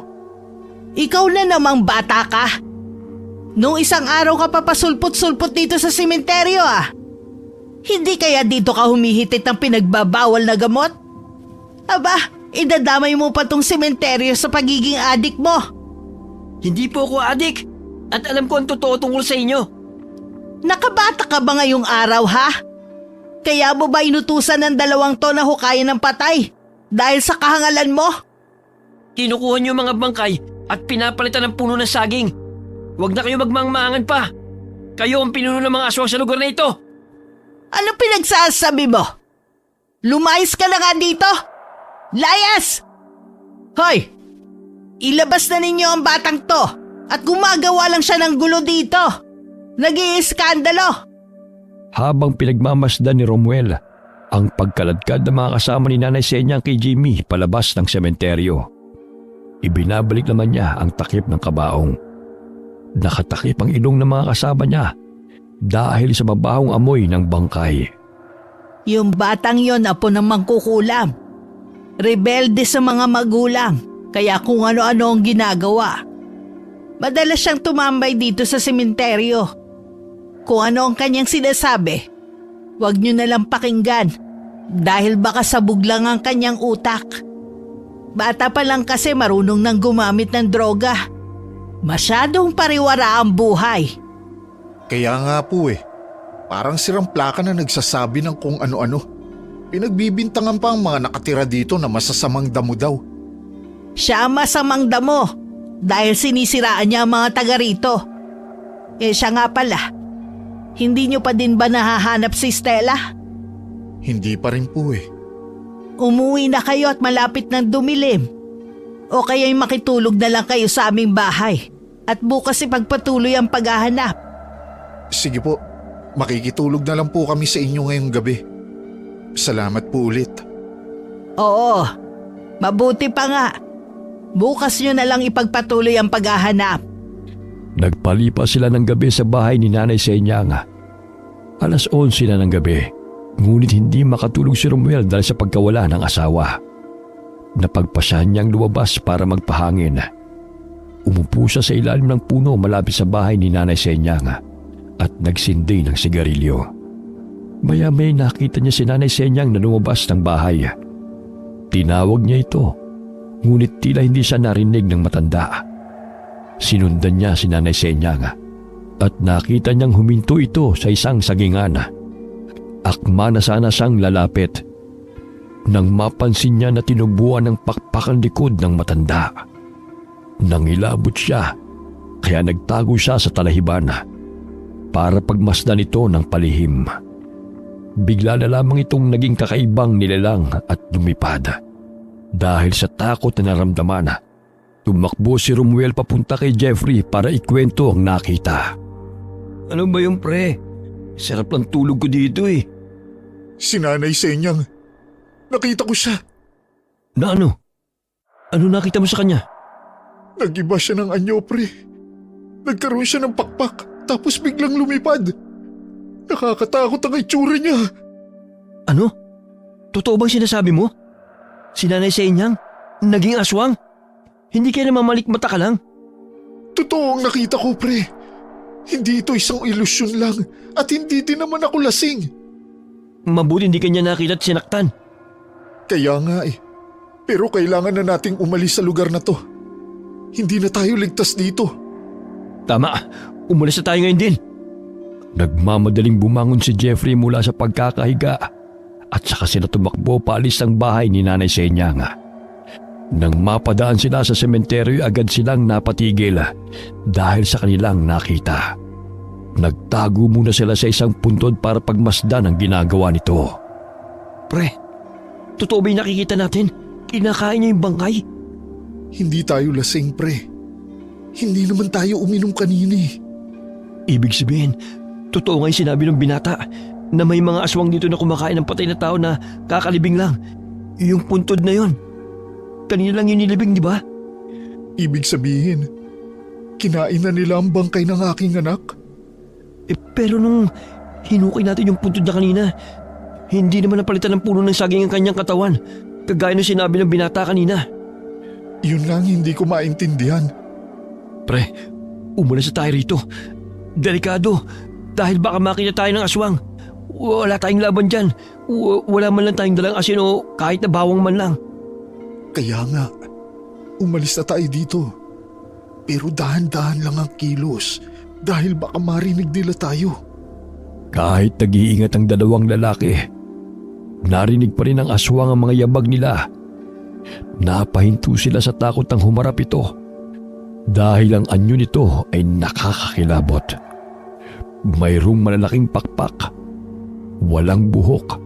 Ikaw na namang bata ka. Nung isang araw ka papasulpot-sulpot dito sa sementeryo Hindi kaya dito ka humihitit ng pinagbabawal na gamot? Aba, idadamay mo pa tong sementeryo sa pagiging adik mo. Hindi po ako adik at alam ko ang totoo tungkol sa inyo. Nakabata ka ba ngayong araw Kaya mo ba inutusan ng 2 to na hukayin ng patay dahil sa kahangalan mo? Kinukuha niyo mga bangkay at pinapalitan ng puno ng saging. Huwag na kayo magmangmangan pa. Kayo ang pinuno ng mga aswang sa lugar na ito. Ano pinagsasabi mo? Lumayas ka na nga dito! Layas! Hoy! Ilabas na ninyo ang batang to at gumagawa lang siya ng gulo dito. Nag-iiskandalo. Habang pinagmamasdan ni Romuel ang pagkaladkad ng mga kasama ni Nanay Senyang kay Jimmy palabas ng sementeryo, ibinabalik naman niya ang takip ng kabaong. Nakatakip ang ilong ng mga kasama niya dahil sa mabahong amoy ng bangkay. Yung batang yon apo ng mangkukulam. Rebelde sa mga magulang, kaya kung ano-ano ang ginagawa. Madalas siyang tumambay dito sa sementeryo. Kung ano ang kanyang sinasabi, huwag niyo nalang pakinggan dahil baka sabog lang ang kanyang utak. Bata pa lang kasi marunong nang gumamit ng droga. Masyadong pariwara ang buhay. Kaya nga po parang sirang plaka na nagsasabi ng kung ano-ano. Pinagbibintangan pa ang mga nakatira dito na masasamang damo daw. Siya ang masamang damo dahil sinisiraan niya ang mga taga rito. Siya nga pala, hindi niyo pa din ba nahahanap si Stella? Hindi pa rin po Umuwi na kayo at malapit ng dumilim. O kaya'y makitulog na lang kayo sa aming bahay at bukas ipagpatuloy ang paghahanap. Sige po, makikitulog na lang po kami sa inyo ngayong gabi. Salamat po ulit. Oo, mabuti pa nga. Bukas nyo na lang ipagpatuloy ang paghahanap. Nagpalipas sila ng gabi sa bahay ni Nanay Senyang. 11:00 na ng gabi, ngunit hindi makatulog si Romuel dahil sa pagkawala ng asawa. Napagpasyahan niyang lumabas para magpahangin. Umupo siya sa ilalim ng puno malapit sa bahay ni Nanay Senyang at nagsindi ng sigarilyo. Maya-may nakita niya si Nanay Senyang na lumabas ng bahay. Tinawag niya ito, ngunit tila hindi siya narinig ng matanda. Sinundan niya si Nanay Senyang at nakita niyang huminto ito sa isang sagingan. Akma na sana siyang lalapit nang mapansin niya na tinubuan ng pakpak ang likod ng matanda. Nangilabot siya kaya nagtago siya sa talahiban para pagmasdan ito ng palihim. Bigla na lamang itong naging kakaibang nilalang at lumipad. Dahil sa takot na naramdaman, tumakbo si Romuel papunta kay Jeffrey para ikwento ang nakita. Ano ba yung pre? Sarap lang tulog ko dito Si Nanay Senyang, nakita ko siya. Na ano? Ano nakita mo sa kanya? Nag-iba siya ng anyo, pre. Nagkaroon siya ng pakpak tapos biglang lumipad. Nakakatakot ang itsura niya. Ano? Totoo bang sinasabi mo? Si Nanay Senyang, naging aswang? Hindi kaya namamalikmata ka lang? Totoo ang nakita ko, pre. Hindi ito isang ilusyon lang at hindi din naman ako lasing. Mabuti hindi kanya nakita at sinaktan. Kaya nga Pero kailangan na nating umalis sa lugar na to. Hindi na tayo ligtas dito. Tama, umalis na tayo ngayon din. Nagmamadaling bumangon si Jeffrey mula sa pagkakahiga at saka sila tumakbo paalis ng bahay ni Nanay Senyang. Nang mapadaan sila sa sementeryo, agad silang napatigil dahil sa kanilang nakita. Nagtago muna sila sa isang puntod para pagmasdan ang ginagawa nito. Pre, totoo ba yung nakikita natin? Kinakain niya yung bangkay? Hindi tayo lasing, pre. Hindi naman tayo uminom kanina Ibig sabihin, totoo nga yung sinabi ng binata na may mga aswang dito na kumakain ng patay na tao na kakalibing lang. Yung puntod na yon. Kanina lang yun nilibing, di ba? Ibig sabihin, kinain na nila ang bangkay ng aking anak? Pero nung hinukay natin yung puntod na kanina, hindi naman napalitan ng puno ng saging ang kanyang katawan, kagaya ng sinabi ng binata kanina. Yun lang hindi ko maintindihan. Pre, umalis na tayo rito. Delikado, dahil baka makita tayo ng aswang. Wala tayong laban dyan. Wala man lang tayong dalang asin o kahit na bawang man lang. Kaya nga, umalis na tayo dito. Pero dahan-dahan lang ang kilos dahil baka marinig nila tayo. Kahit nag-iingat ang dalawang lalaki, narinig pa rin ng aswang ang mga yabag nila. Napahinto sila sa takot ng humarap ito dahil ang anyo nito ay nakakakilabot. Mayroong malalaking pakpak, walang buhok,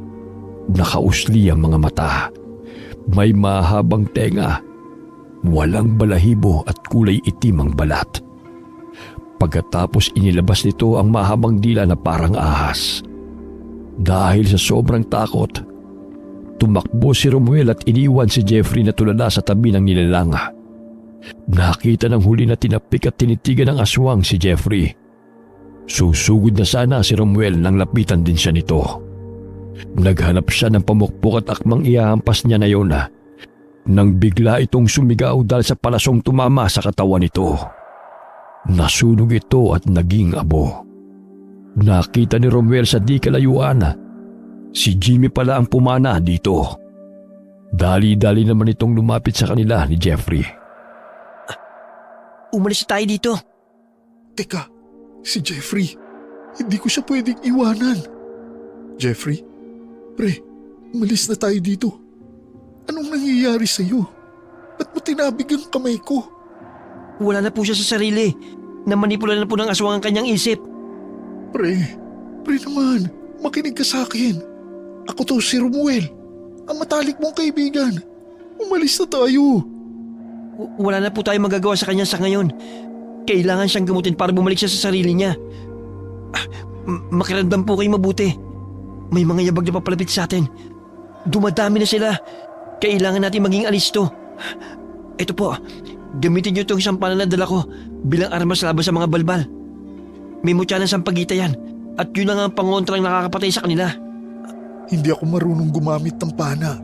nakausli ang mga mata, may mahabang tenga, walang balahibo at kulay itim ang balat. Pagkatapos inilabas nito ang mahabang dila na parang ahas. Dahil sa sobrang takot, tumakbo si Romuel at iniwan si Jeffrey na tulala sa tabi ng nilalang. Nakita ng huli na tinapik at tinitigan ng aswang si Jeffrey. Susugod na sana si Romuel nang lapitan din siya nito. Naghanap siya ng pamukpok at akmang ihahampas niya na yun nang bigla itong sumigaw dahil sa palasong tumama sa katawan nito. Nasunog ito at naging abo. Nakita ni Romuel sa di kalayuan, si Jimmy pala ang pumana dito. Dali-dali naman itong lumapit sa kanila ni Jeffrey. Umalis tayo dito. Teka, si Jeffrey. Hindi ko siya pwedeng iwanan. Jeffrey, pre, umalis na tayo dito. Anong nangyayari sa'yo? Ba't mo tinabig ang kamay ko? Wala na po siya sa sarili. Namanipula na po ng aswang ang kanyang isip. Pre naman, makinig ka sa akin. Ako to si Romuel, ang matalik mong kaibigan. Umalis na tayo. Wala na po tayo magagawa sa kanya sa ngayon. Kailangan siyang gamutin para bumalik siya sa sarili niya. Makiramdam po kayo mabuti. May mga yabag na papalapit sa atin. Dumadami na sila. Kailangan natin maging alisto. Ito po, gamitin niyo itong isang pananadala ko bilang armas laban sa mga balbal. May mutya ng sampagita yan at yun lang ang pangontrang nakakapatay sa kanila. Hindi ako marunong gumamit ng pana.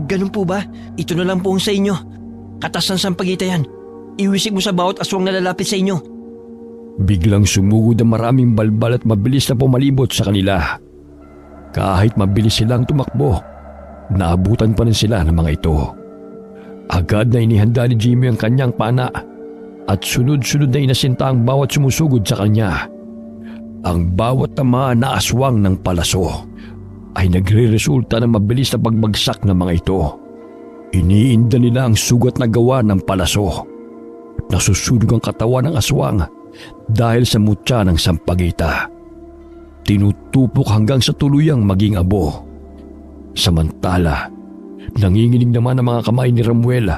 Ganun po ba? Ito na lang po ang sa inyo. Katas ng sampagita yan. Iwisig mo sa bawat aswang na lalapit sa inyo. Biglang sumugod ang maraming balbal at mabilis na pumalibot sa kanila. Kahit mabilis silang tumakbo, naabutan pa rin sila ng mga ito. Agad na inihanda ni Jimmy ang kanyang pana at sunod-sunod na inasinta ang bawat sumusugod sa kanya. Ang bawat tamaan na aswang ng palaso ay nagre-resulta ng mabilis na pagbagsak ng mga ito. Iniinda nila ang sugat na gawa ng palaso. Nasusunog ang katawan ng aswang dahil sa mutya ng sampagita. Tinutupok hanggang sa tuluyang maging abo. Samantala, nanginginig naman ang mga kamay ni Romuel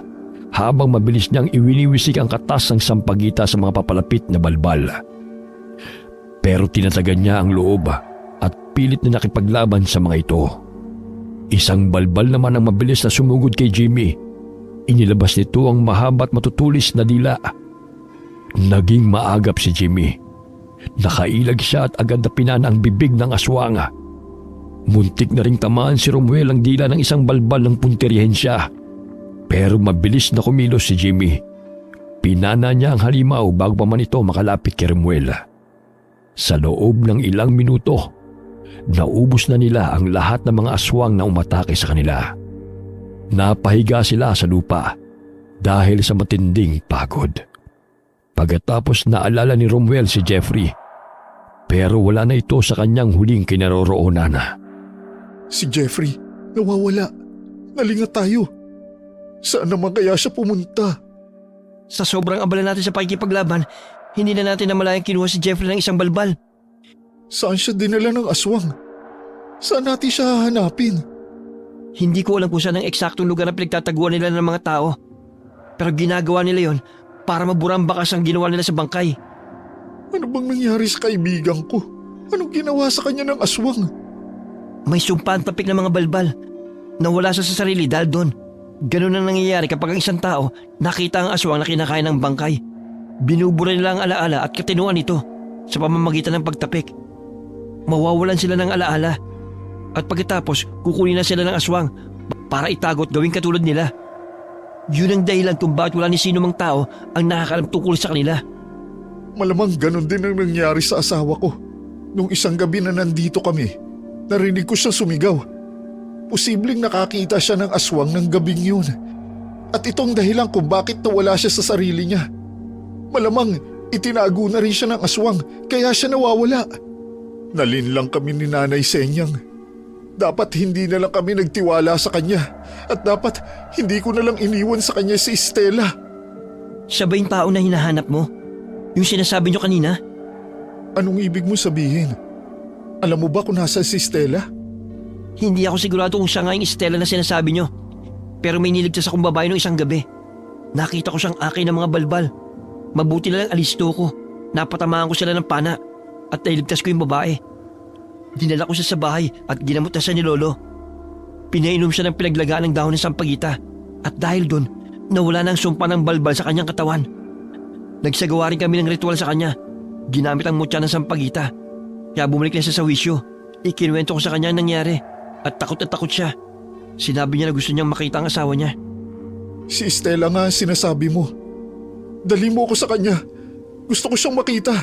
habang mabilis niyang iwiniwisik ang katas ng sampagita sa mga papalapit na balbal. Pero tinatagan niya ang loob at pilit na nakipaglaban sa mga ito. Isang balbal naman ang mabilis na sumugod kay Jimmy. Inilabas nito ang mahaba at matutulis na dila. Naging maagap si Jimmy. Nakailag siya at agad na pinana ang bibig ng aswang. Muntik na ring tamaan si Romuel ang dila ng isang balbal ng punteryahensya. Pero mabilis na kumilos si Jimmy. Pinana niya ang halimaw bago pa man ito makalapit kay Romuel. Sa loob ng ilang minuto, naubos na nila ang lahat ng mga aswang na umatake sa kanila. Napahiga sila sa lupa dahil sa matinding pagod. Pagkatapos naalala ni Romuel si Jeffrey, pero wala na ito sa kanyang huling kinaroroonan. Si Jeffrey, nawawala. Nalingat tayo. Saan naman kaya siya pumunta? Sa sobrang abala natin sa pakikipaglaban, hindi na natin namalayang kinuha si Jeffrey ng isang balbal. Saan siya dinala ng aswang? Saan natin siya hahanapin? Hindi ko alam kung saan ang eksaktong lugar na pinagtataguan nila ng mga tao. Pero ginagawa nila yon para maburang bakas ang ginawa nila sa bangkay. Ano bang nangyari sa kaibigan ko? Anong ginawa sa kanya ng aswang? May sumpaan tapik ng mga balbal. Nawala siya sa sarili dahil doon. Ganun ang nangyayari kapag ang isang tao nakita ang aswang na kinakain ng bangkay. Binubura nila ang alaala at katinuan nito sa pamamagitan ng pagtapik. Mawawalan sila ng alaala at pagkatapos kukunin na sila ng aswang para itago at gawing katulad nila. Yun ang dahilan kung bakit wala ni sino mang tao ang nakakalam tungkol sa kanila. Malamang ganun din ang nangyari sa asawa ko. Nung isang gabi na nandito kami, narinig ko siya sumigaw. Posibleng nakakita siya ng aswang ng gabing yun. At itong dahilan kung bakit nawala siya sa sarili niya. Malamang itinago na rin siya ng aswang kaya siya nawawala. Nalinlang kami ni Nanay Senyang. Dapat hindi na lang kami nagtiwala sa kanya at dapat hindi ko na lang iniwan sa kanya si Estela. Siya ba yung tao na hinahanap mo? Yung sinasabi niyo kanina? Anong ibig mo sabihin? Alam mo ba kung nasa si Estela? Hindi ako sigurado kung siya nga yung Estela na sinasabi niyo. Pero may niligtas akong babae nung isang gabi. Nakita ko siyang akin ng mga balbal. Mabuti na lang alisto ko. Napatamaan ko sila ng pana at nailigtas ko yung babae. Dinala ko siya sa bahay at ginamot na siya ni Lolo. Pinainom siya ng pinaglagaan ng dahon ng sampagita at dahil doon, nawala na ang sumpa ng balbal sa kanyang katawan. Nagsagawa rin kami ng ritual sa kanya. Ginamit ang mutya ng sampagita. Kaya bumalik na siya sa wisyo. Ikinuwento ko sa kanya ang nangyari at takot siya. Sinabi niya na gusto niyang makita ang asawa niya. Si Estela nga ang sinasabi mo. Dali mo ako sa kanya. Gusto ko siyang makita.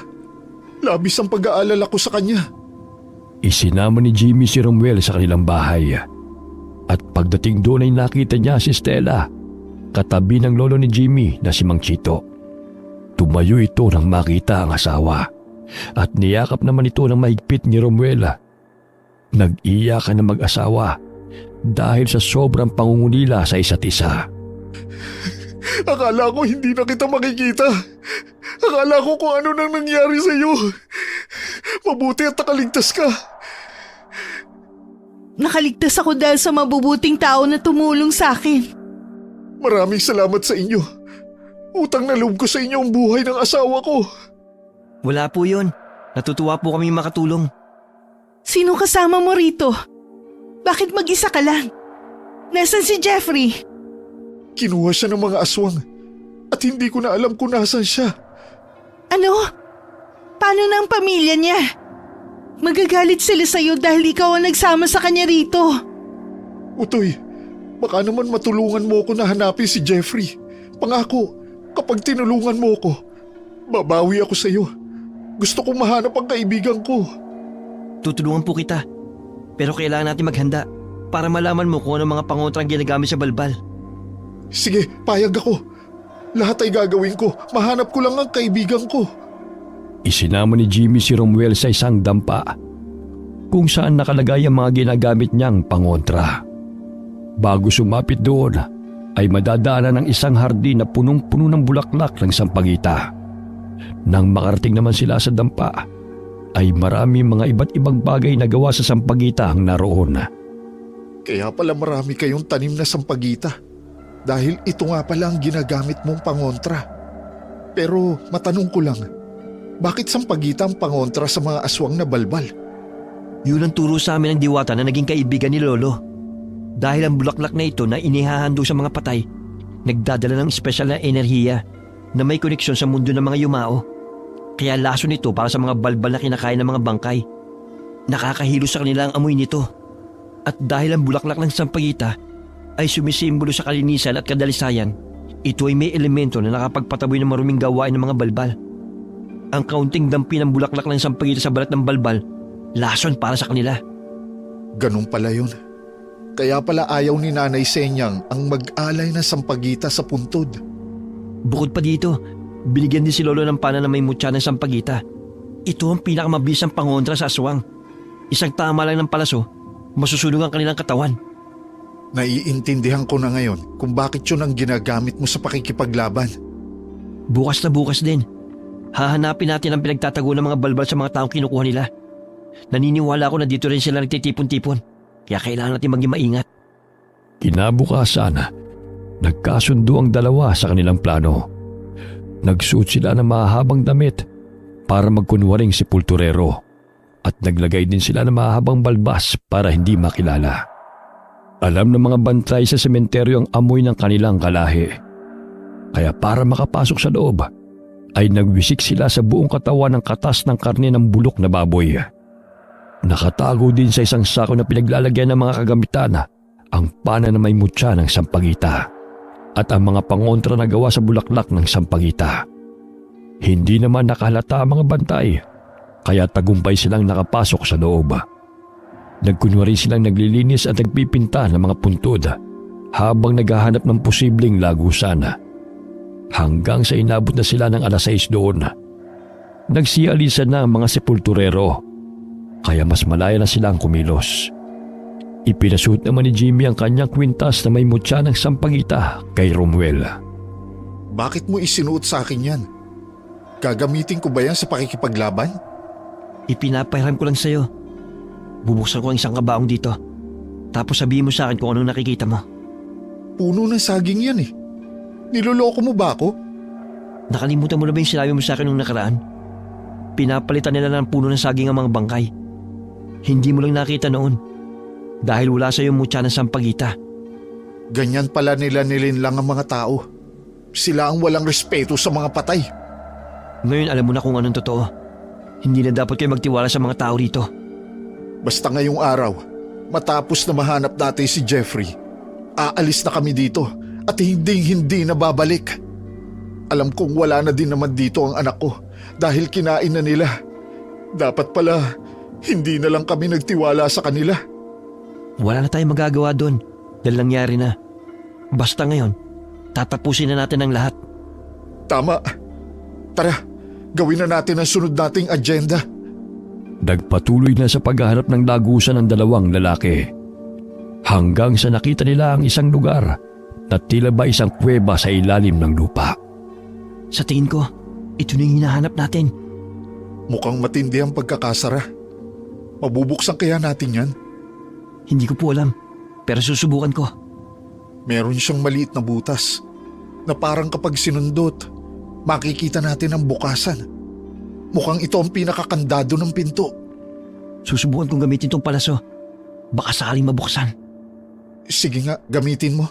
Labis ang pag-aalala ko sa kanya. Isinama ni Jimmy si Romuel sa kanilang bahay. At pagdating doon ay nakita niya si Stella, katabi ng lolo ni Jimmy na si Mang Chito. Tumayo ito nang makita ang asawa at niyakap naman ito ng mahigpit ni Romuela. Nag-iyakan na mag-asawa dahil sa sobrang pangungulila sa isa't isa. Akala ko hindi na kita makikita. Akala ko kung ano nang nangyari sa iyo. Mabuti at nakaligtas ka. Nakaligtas ako dahil sa mabubuting tao na tumulong sa akin. Maraming salamat sa inyo. Utang na loob ko sa inyo ang buhay ng asawa ko. Wala po yun. Natutuwa po kami makatulong. Sino kasama mo rito? Bakit mag-isa ka lang? Nasaan si Jeffrey? Kinuha siya ng mga aswang at hindi ko na alam kung nasan siya. Ano? Paano na ang pamilya niya? Magagalit sila sa'yo dahil ikaw ang nagsama sa kanya rito. Utoy, baka naman matulungan mo ko na hanapin si Jeffrey. Pangako, kapag tinulungan mo ko, babawi ako sa iyo. Gusto kong mahanap ang kaibigan ko. Tutulungan po kita. Pero kailangan natin maghanda para malaman mo kung ano mga pangontrang ginagamit sa balbal. Sige, payag ako. Lahat ay gagawin ko. Mahanap ko lang ang kaibigan ko. Isinama ni Jimmy si Romuel sa isang dampa kung saan nakalagay ang mga ginagamit niyang pangontra. Bago sumapit doon, ay madadaanan ng isang hardin na punong-puno ng bulaklak ng sampagita. Nang makarating naman sila sa dampa, ay marami mga iba't ibang bagay na gawa sa sampagita ang naroon. Kaya pala marami kayong tanim na sampagita. Dahil ito nga pala ang ginagamit mong pangontra. Pero matanong ko lang, bakit sampagita ang pangontra sa mga aswang na balbal? Yun ang turo sa amin ng diwata na naging kaibigan ni Lolo. Dahil ang bulaklak na ito na inihahando sa mga patay, nagdadala ng espesyal na enerhiya na may koneksyon sa mundo ng mga yumao. Kaya laso nito para sa mga balbal na kinakain ng mga bangkay. Nakakahilo sa kanila ang amoy nito. At dahil ang bulaklak ng sampagita ay sumisimbolo sa kalinisan at kadalisayan, ito ay may elemento na nakapagpataboy ng maruming gawain ng mga balbal. Ang kaunting dampi ng bulaklak ng sampagita sa balat ng balbal, lason para sa kanila. Ganun pala yun. Kaya pala ayaw ni Nanay Senyang ang mag-alay ng sampagita sa puntod. Bukod pa dito, binigyan din si Lolo ng pana na may mutya ng sampagita. Ito ang pinakamabisang pangontra sa aswang. Isang tama lang ng palaso, masusunog ang kanilang katawan. Naiintindihan ko na ngayon kung bakit yun ang ginagamit mo sa pakikipaglaban. Bukas na bukas din. Hahanapin natin ang pinagtatago ng mga balbal sa mga taong kinukuha nila. Naniniwala ako na dito rin sila nagtitipon-tipon. Kaya kailangan natin maging maingat. Kinabukasan, nagkasundo ang dalawa sa kanilang plano. Nagsuot sila ng mahabang damit para magkunwaring sepulturero at naglagay din sila ng mahabang balbas para hindi makilala. Alam ng mga bantay sa sementeryo ang amoy ng kanilang kalahi. Kaya para makapasok sa loob, ay nagwisik sila sa buong katawan ng katas ng karne ng bulok na baboy. Nakatago din sa isang sako na pinaglalagyan ng mga kagamitan ang pana na may mutya ng sampagita at ang mga pangontra na gawa sa bulaklak ng sampagita. Hindi naman nakahalata ang mga bantay, kaya tagumpay silang nakapasok sa loob. Nagkunwari silang naglilinis at nagpipinta ng mga puntod habang naghahanap ng posibleng lagusan. Hanggang sa inabot na sila ng 6:00 doon. Nagsialisan na ang mga sepulturero, kaya mas malaya na silang kumilos. Ipinasuot naman ni Jimmy ang kanyang kwintas na may mutya ng sampagita kay Romuel. Bakit mo isinuot sa akin yan? Gagamitin ko ba yan sa pakikipaglaban? Ipinapahiram ko lang sa'yo. Bubuksan ko ang isang kabaong dito. Tapos sabihin mo sa akin kung anong nakikita mo. Puno ng saging yan eh. Niloloko mo ba ako? Nakalimutan mo na ba yung sinabi mo sa akin nung nakaraan? Pinapalitan nila ng puno ng saging ang mga bangkay. Hindi mo lang nakita noon. Dahil wala sa iyo mutya ng sampagita. Ganyan pala nila nilinlang ang mga tao. Sila ang walang respeto sa mga patay. Ngayon alam mo na kung anong totoo. Hindi na dapat kayo magtiwala sa mga tao rito. Basta ngayong araw, matapos na mahanap natin si Jeffrey, aalis na kami dito at hindi na babalik. Alam kong wala na din naman dito ang anak ko dahil kinain na nila. Dapat pala, hindi na lang kami nagtiwala sa kanila. Wala na tayong magagawa doon. dahil nangyari na. Basta ngayon, tatapusin na natin ang lahat. Tama. Tara, gawin na natin ang sunod nating agenda. Nagpatuloy na sa paghahanap ng lagusan ng dalawang lalaki. Hanggang sa nakita nila ang isang lugar na tila ba isang kuweba sa ilalim ng lupa. Sa tingin ko, ito na yung hinahanap natin. Mukhang matindi ang pagkakasara. Mabubuksan kaya natin yan? Hindi ko po alam, pero susubukan ko. Meron siyang maliit na butas na parang kapag sinundot, makikita natin ang bukasan. Mukhang ito ang pinakakandado ng pinto. Susubukan kong gamitin tong palaso. Baka sakaling mabuksan. Sige nga, gamitin mo.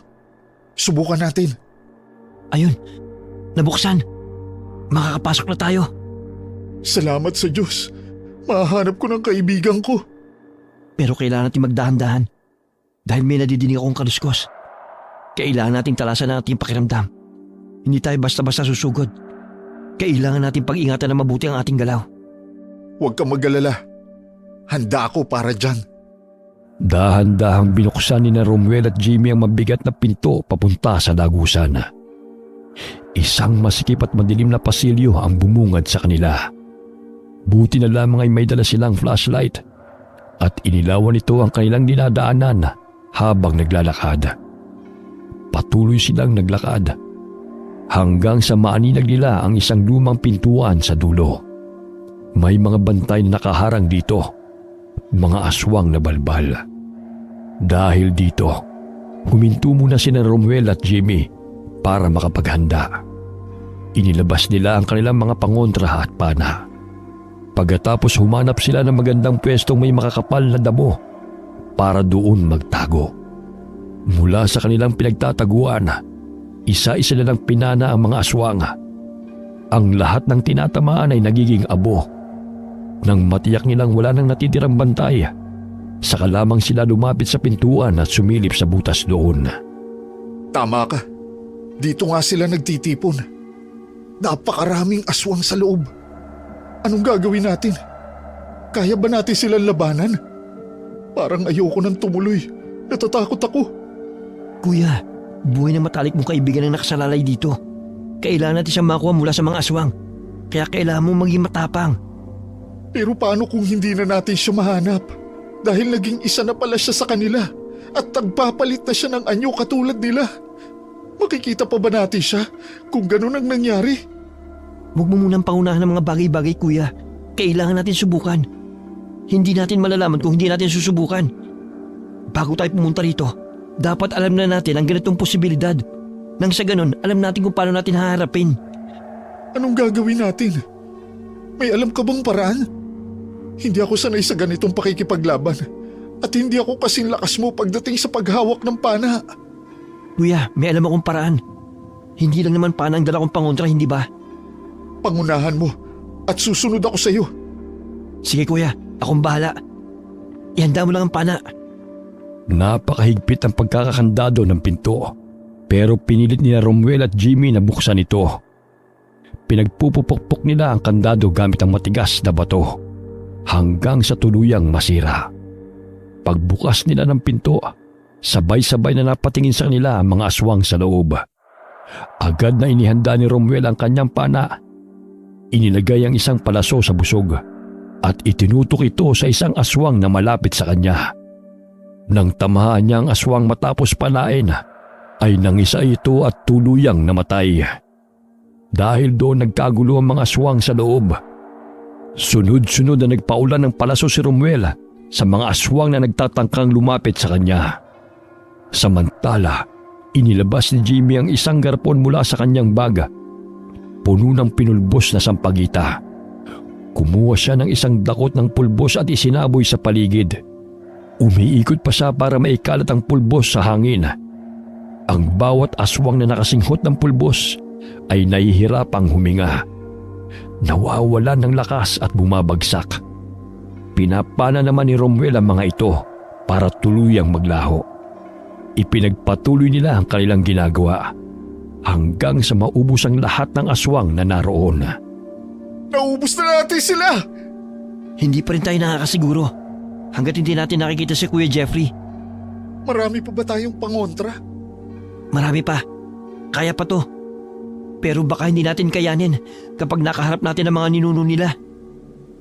Subukan natin. Ayun, nabuksan. Makakapasok na tayo. Salamat sa Diyos. Mahanap ko ng kaibigan ko. Pero kailangan natin magdahan-dahan. Dahil may nadidinig akong kaluskos. Kailangan nating talasan ang ating pakiramdam. Hindi tayo basta-basta susugod. Kailangan natin pag-ingatan na mabuti ang ating galaw. Huwag kang mag-alala. Handa ako para dyan. Dahan-dahang binuksan ni na Romuel at Jimmy ang mabigat na pinto papunta sa dagusan. Isang masikip at madilim na pasilyo ang bumungad sa kanila. Buti na lamang ay may dala silang flashlight at inilawan nito ang kanilang dinadaanan habang naglalakad. Patuloy silang naglakad hanggang sa maaninag nila ang isang lumang pintuan sa dulo. May mga bantay na nakaharang dito, mga aswang na balbal. Dahil dito, huminto muna sina Romuel at Jimmy para makapaghanda. Inilabas nila ang kanilang mga pangontra at pana. Pagkatapos humanap sila ng magandang pwestong may makakapal na damo para doon magtago. Mula sa kanilang pinagtataguan, isa-isa na lang pinana ang mga aswang. Ang lahat ng tinatamaan ay nagiging abo. Nang matiyak nilang wala nang natitirang bantay, saka lamang sila lumapit sa pintuan at sumilip sa butas doon. Tama ka. Dito nga sila nagtitipon. Napakaraming aswang sa loob. Anong gagawin natin? Kaya ba natin silang labanan? Parang ayoko nang tumuloy. Natatakot ako. Kuya, buhay na matalik mong kaibigan ang nakasalalay dito. Kailangan natin siyang makuha mula sa mga aswang. Kaya kailangan mong maging matapang. Pero paano kung hindi na natin siya mahanap? Dahil naging isa na pala siya sa kanila at nagpapalit na siya ng anyo katulad nila. Makikita pa ba natin siya kung ganun ang nangyari? Huwag mo munang pangunahan ng mga bagay-bagay, kuya. Kailangan natin subukan. Hindi natin malalaman kung hindi natin susubukan. Bago tayo pumunta rito, dapat alam na natin ang ganitong posibilidad. Nang sa ganun, alam natin kung paano natin haharapin. Anong gagawin natin? May alam ka bang paraan? Hindi ako sanay sa ganitong pakikipaglaban at hindi ako kasing lakas mo pagdating sa paghawak ng pana. Kuya, may alam akong paraan. Hindi lang naman pana ang dala kong pangontra, hindi ba? Pangunahan mo at susunod ako sa iyo. Sige kuya, akong bahala. Ihanda mo lang ang pana. Napakahigpit ang pagkakakandado ng pinto, pero pinilit ni Romuel at Jimmy na buksan ito. Pinagpupupukpok nila ang kandado gamit ang matigas na bato hanggang sa tuluyang masira. Pagbukas nila ng pinto, sabay-sabay na napatingin sa kanila ang mga aswang sa loob. Agad na inihanda ni Romuel ang kanyang pana. Inilagay ang isang palaso sa busog at itinutok ito sa isang aswang na malapit sa kanya. Nang tamahan niya ang aswang matapos panain, ay nangisa ito at tuluyang namatay. Dahil doon nagkagulo ang mga aswang sa loob. Sunod-sunod na nagpaulan ng palaso si Romuel sa mga aswang na nagtatangkang lumapit sa kanya. Samantala, inilabas ni Jimmy ang isang garpon mula sa kanyang bag. Puno ng pinulbos na sampagita. Kumuha siya ng isang dakot ng pulbos at isinaboy sa paligid. Umiikot pa siya para maikalat ang pulbos sa hangin. Ang bawat aswang na nakasinghot ng pulbos ay nahihirapang huminga. Nawawalan ng lakas at bumabagsak. Pinapana naman ni Romuel ang mga ito para tuluyang maglaho. Ipinagpatuloy nila ang kanilang ginagawa hanggang sa maubos ang lahat ng aswang na naroon. Naubos na natin sila! Hindi pa rin tayo nakakasiguro hanggat hindi natin nakikita si Kuya Jeffrey. Marami pa ba tayong pangontra? Marami pa. Kaya pa to. Pero baka hindi natin kayanin kapag nakaharap natin ang mga ninuno nila.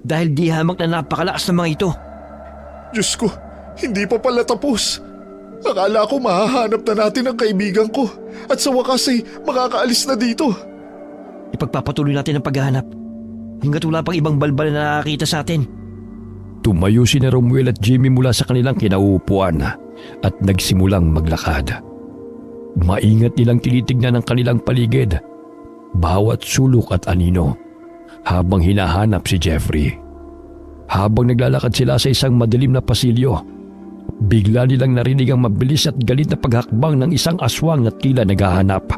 Dahil di hamak na napakalakas ng mga ito. Diyos ko, hindi pa pala tapos. Akala ko mahahanap na natin ang kaibigan ko at sa wakas ay makakaalis na dito. Ipagpapatuloy natin ang paghahanap hanggat wala pang ibang balbal na nakakita sa atin. Tumayo si Romuel at Jimmy mula sa kanilang kinauupuan at nagsimulang maglakad. Maingat nilang tinitignan ang kanilang paligid, bawat sulok at anino, habang hinahanap si Jeffrey. Habang naglalakad sila sa isang madilim na pasilyo, bigla nilang narinig ang mabilis at galit na paghakbang ng isang aswang na tila naghahanap.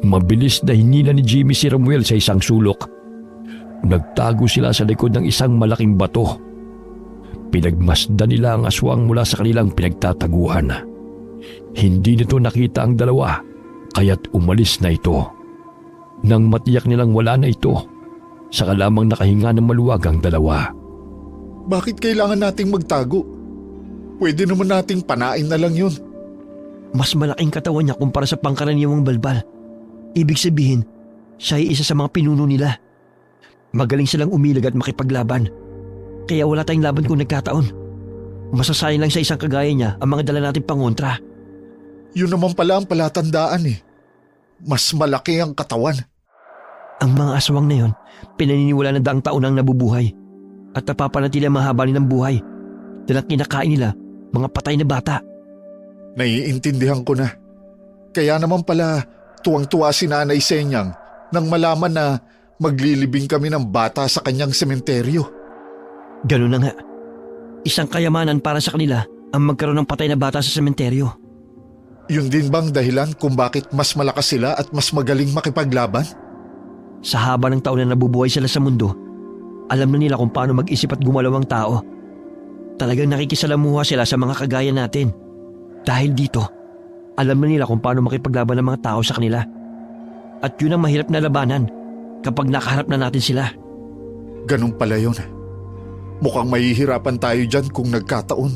Mabilis na hinila ni Jimmy si Romuel sa isang sulok. Nagtago sila sa likod ng isang malaking bato. Pinagmasdan nila ang aswang mula sa kanilang pinagtataguan. Hindi nito nakita ang dalawa, kaya't umalis na ito. Nang matiyak nilang wala na ito, saka lamang nakahinga ng maluwag ang dalawa. Bakit kailangan nating magtago? Pwede naman nating panain na lang yun. Mas malaking katawan niya kumpara sa pangkaraniwang balbal. Ibig sabihin, siya ay isa sa mga pinuno nila. Magaling silang umilag at makipaglaban. Kaya wala tayong laban kung nagkataon. Masasayang lang sa isang kagaya niya ang mga dala nating pangontra. Yun naman pala ang palatandaan eh. Mas malaki ang katawan. Ang mga aswang na yon, pinaniniwala na daang taon ang nabubuhay at napapanatili ang mahaba nilang buhay dahil ang kinakain nila mga patay na bata. Naiintindihan ko na. Kaya naman pala tuwang-tuwa si Nanay Senyang nang malaman na maglilibing kami ng bata sa kanyang sementeryo. Ganun na nga. Isang kayamanan para sa kanila ang magkaroon ng patay na bata sa sementeryo. Yun din bang dahilan kung bakit mas malakas sila at mas magaling makipaglaban? Sa haba ng taon na nabubuhay sila sa mundo, alam na nila kung paano mag-isip at gumalaw ang tao. Talagang nakikisalamuha sila sa mga kagaya natin. Dahil dito, alam na nila kung paano makipaglaban ng mga tao sa kanila. At yun ang mahirap na labanan kapag nakaharap na natin sila. Ganun pala yun. Mukhang mahihirapan tayo dyan kung nagkataon.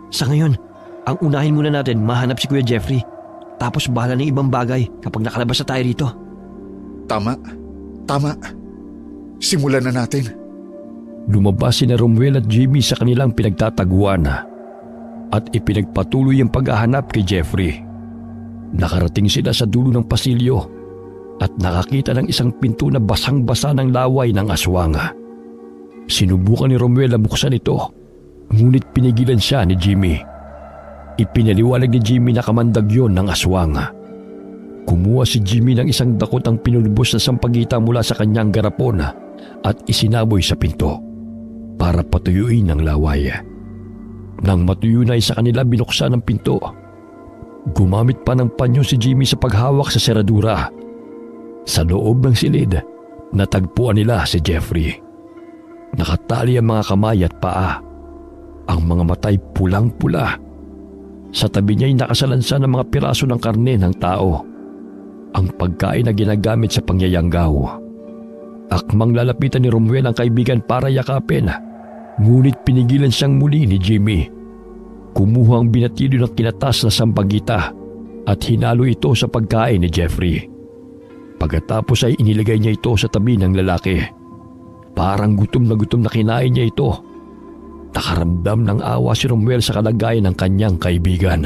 Sa ngayon, ang unahin muna natin mahanap si Kuya Jeffrey. Tapos bahala ng ibang bagay kapag nakalabas na tayo rito. Tama. Simulan na natin. Lumabas si Romuel at Jimmy sa kanilang pinagtataguan at ipinagpatuloy ang paghahanap kay Jeffrey. Nakarating sila sa dulo ng pasilyo at nakakita ng isang pinto na basang-basa ng laway ng aswang. Sinubukan ni Romuel na buksan ito, ngunit pinigilan siya ni Jimmy. Ipinaliwanag ni Jimmy na kamandag yon ng aswang. Kumuha si Jimmy ng isang dakot ang pinulbos na sampagita mula sa kanyang garapon at isinaboy sa pinto para patuyuin ang laway. Nang matuyo na sa kanila, binuksan ang pinto. Gumamit pa ng panyo si Jimmy sa paghawak sa seradura. Sa loob ng silid, natagpuan nila si Jeffrey. Nakatali ang mga kamay at paa. Ang mga matay pulang-pula. Sa tabi niya ay nakasalansa ng mga piraso ng karne ng tao. Ang pagkain na ginagamit sa pangyayanggaw. Akmang lalapitan ni Romuel ang kaibigan para yakapin, ngunit pinigilan siyang muli ni Jimmy. Kumuha ang binatilyo ng kinatas na sampagita at hinalo ito sa pagkain ni Jeffrey. Pagkatapos ay inilagay niya ito sa tabi ng lalaki. Parang gutom na kinain niya ito. Nakaramdam ng awa si Romuel sa kalagayan ng kanyang kaibigan.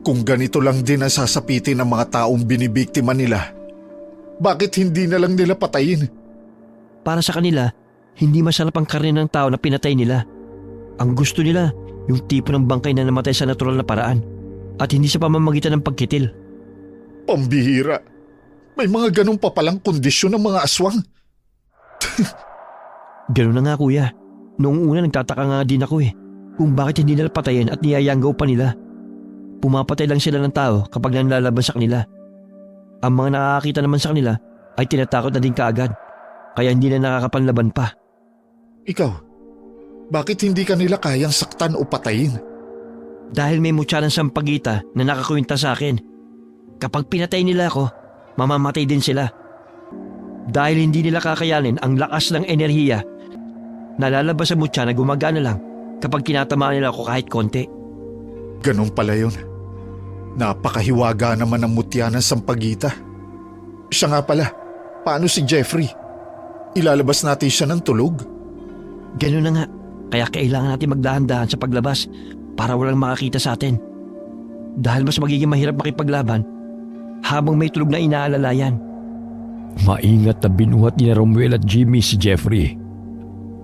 Kung ganito lang din ang sasapitin ng mga taong binibiktima nila, bakit hindi na lang nila patayin? Para sa kanila, hindi masarap ang karne ng tao na pinatay nila. Ang gusto nila, yung tipo ng bangkay na namatay sa natural na paraan at hindi sa pamamagitan ng pagkitil. Pambihira. May mga ganun pa palang kondisyon ng mga aswang. Ganun na nga kuya. Noong una nagtataka nga din ako kung bakit hindi nila patayin at niyayanggaw pa nila. Pumapatay lang sila ng tao kapag nanlalaban sa kanila. Ang mga nakakakita naman sa kanila ay tinatakot na din kaagad, kaya hindi na nakakapanlaban pa. Ikaw, bakit hindi ka nila kayang saktan o patayin? Dahil may mutya ng sampagita na nakakwenta sa akin. Kapag pinatay nila ako, mamamatay din sila. Dahil hindi nila kakayanin ang lakas ng enerhiya, nalalabas sa mutya na gumagana lang kapag kinatamaan nila ako kahit konti. Ganun pala yun. Napakahiwaga naman ang mutya ng Sampaguita. Siya nga pala, paano si Jeffrey? Ilalabas natin siya ng tulog? Ganun na nga. Kaya kailangan natin magdahan-dahan sa paglabas para walang makakita sa atin. Dahil mas magiging mahirap makipaglaban habang may tulog na inaalalayan. Maingat na binuhat ni Romuel at Jimmy si Jeffrey.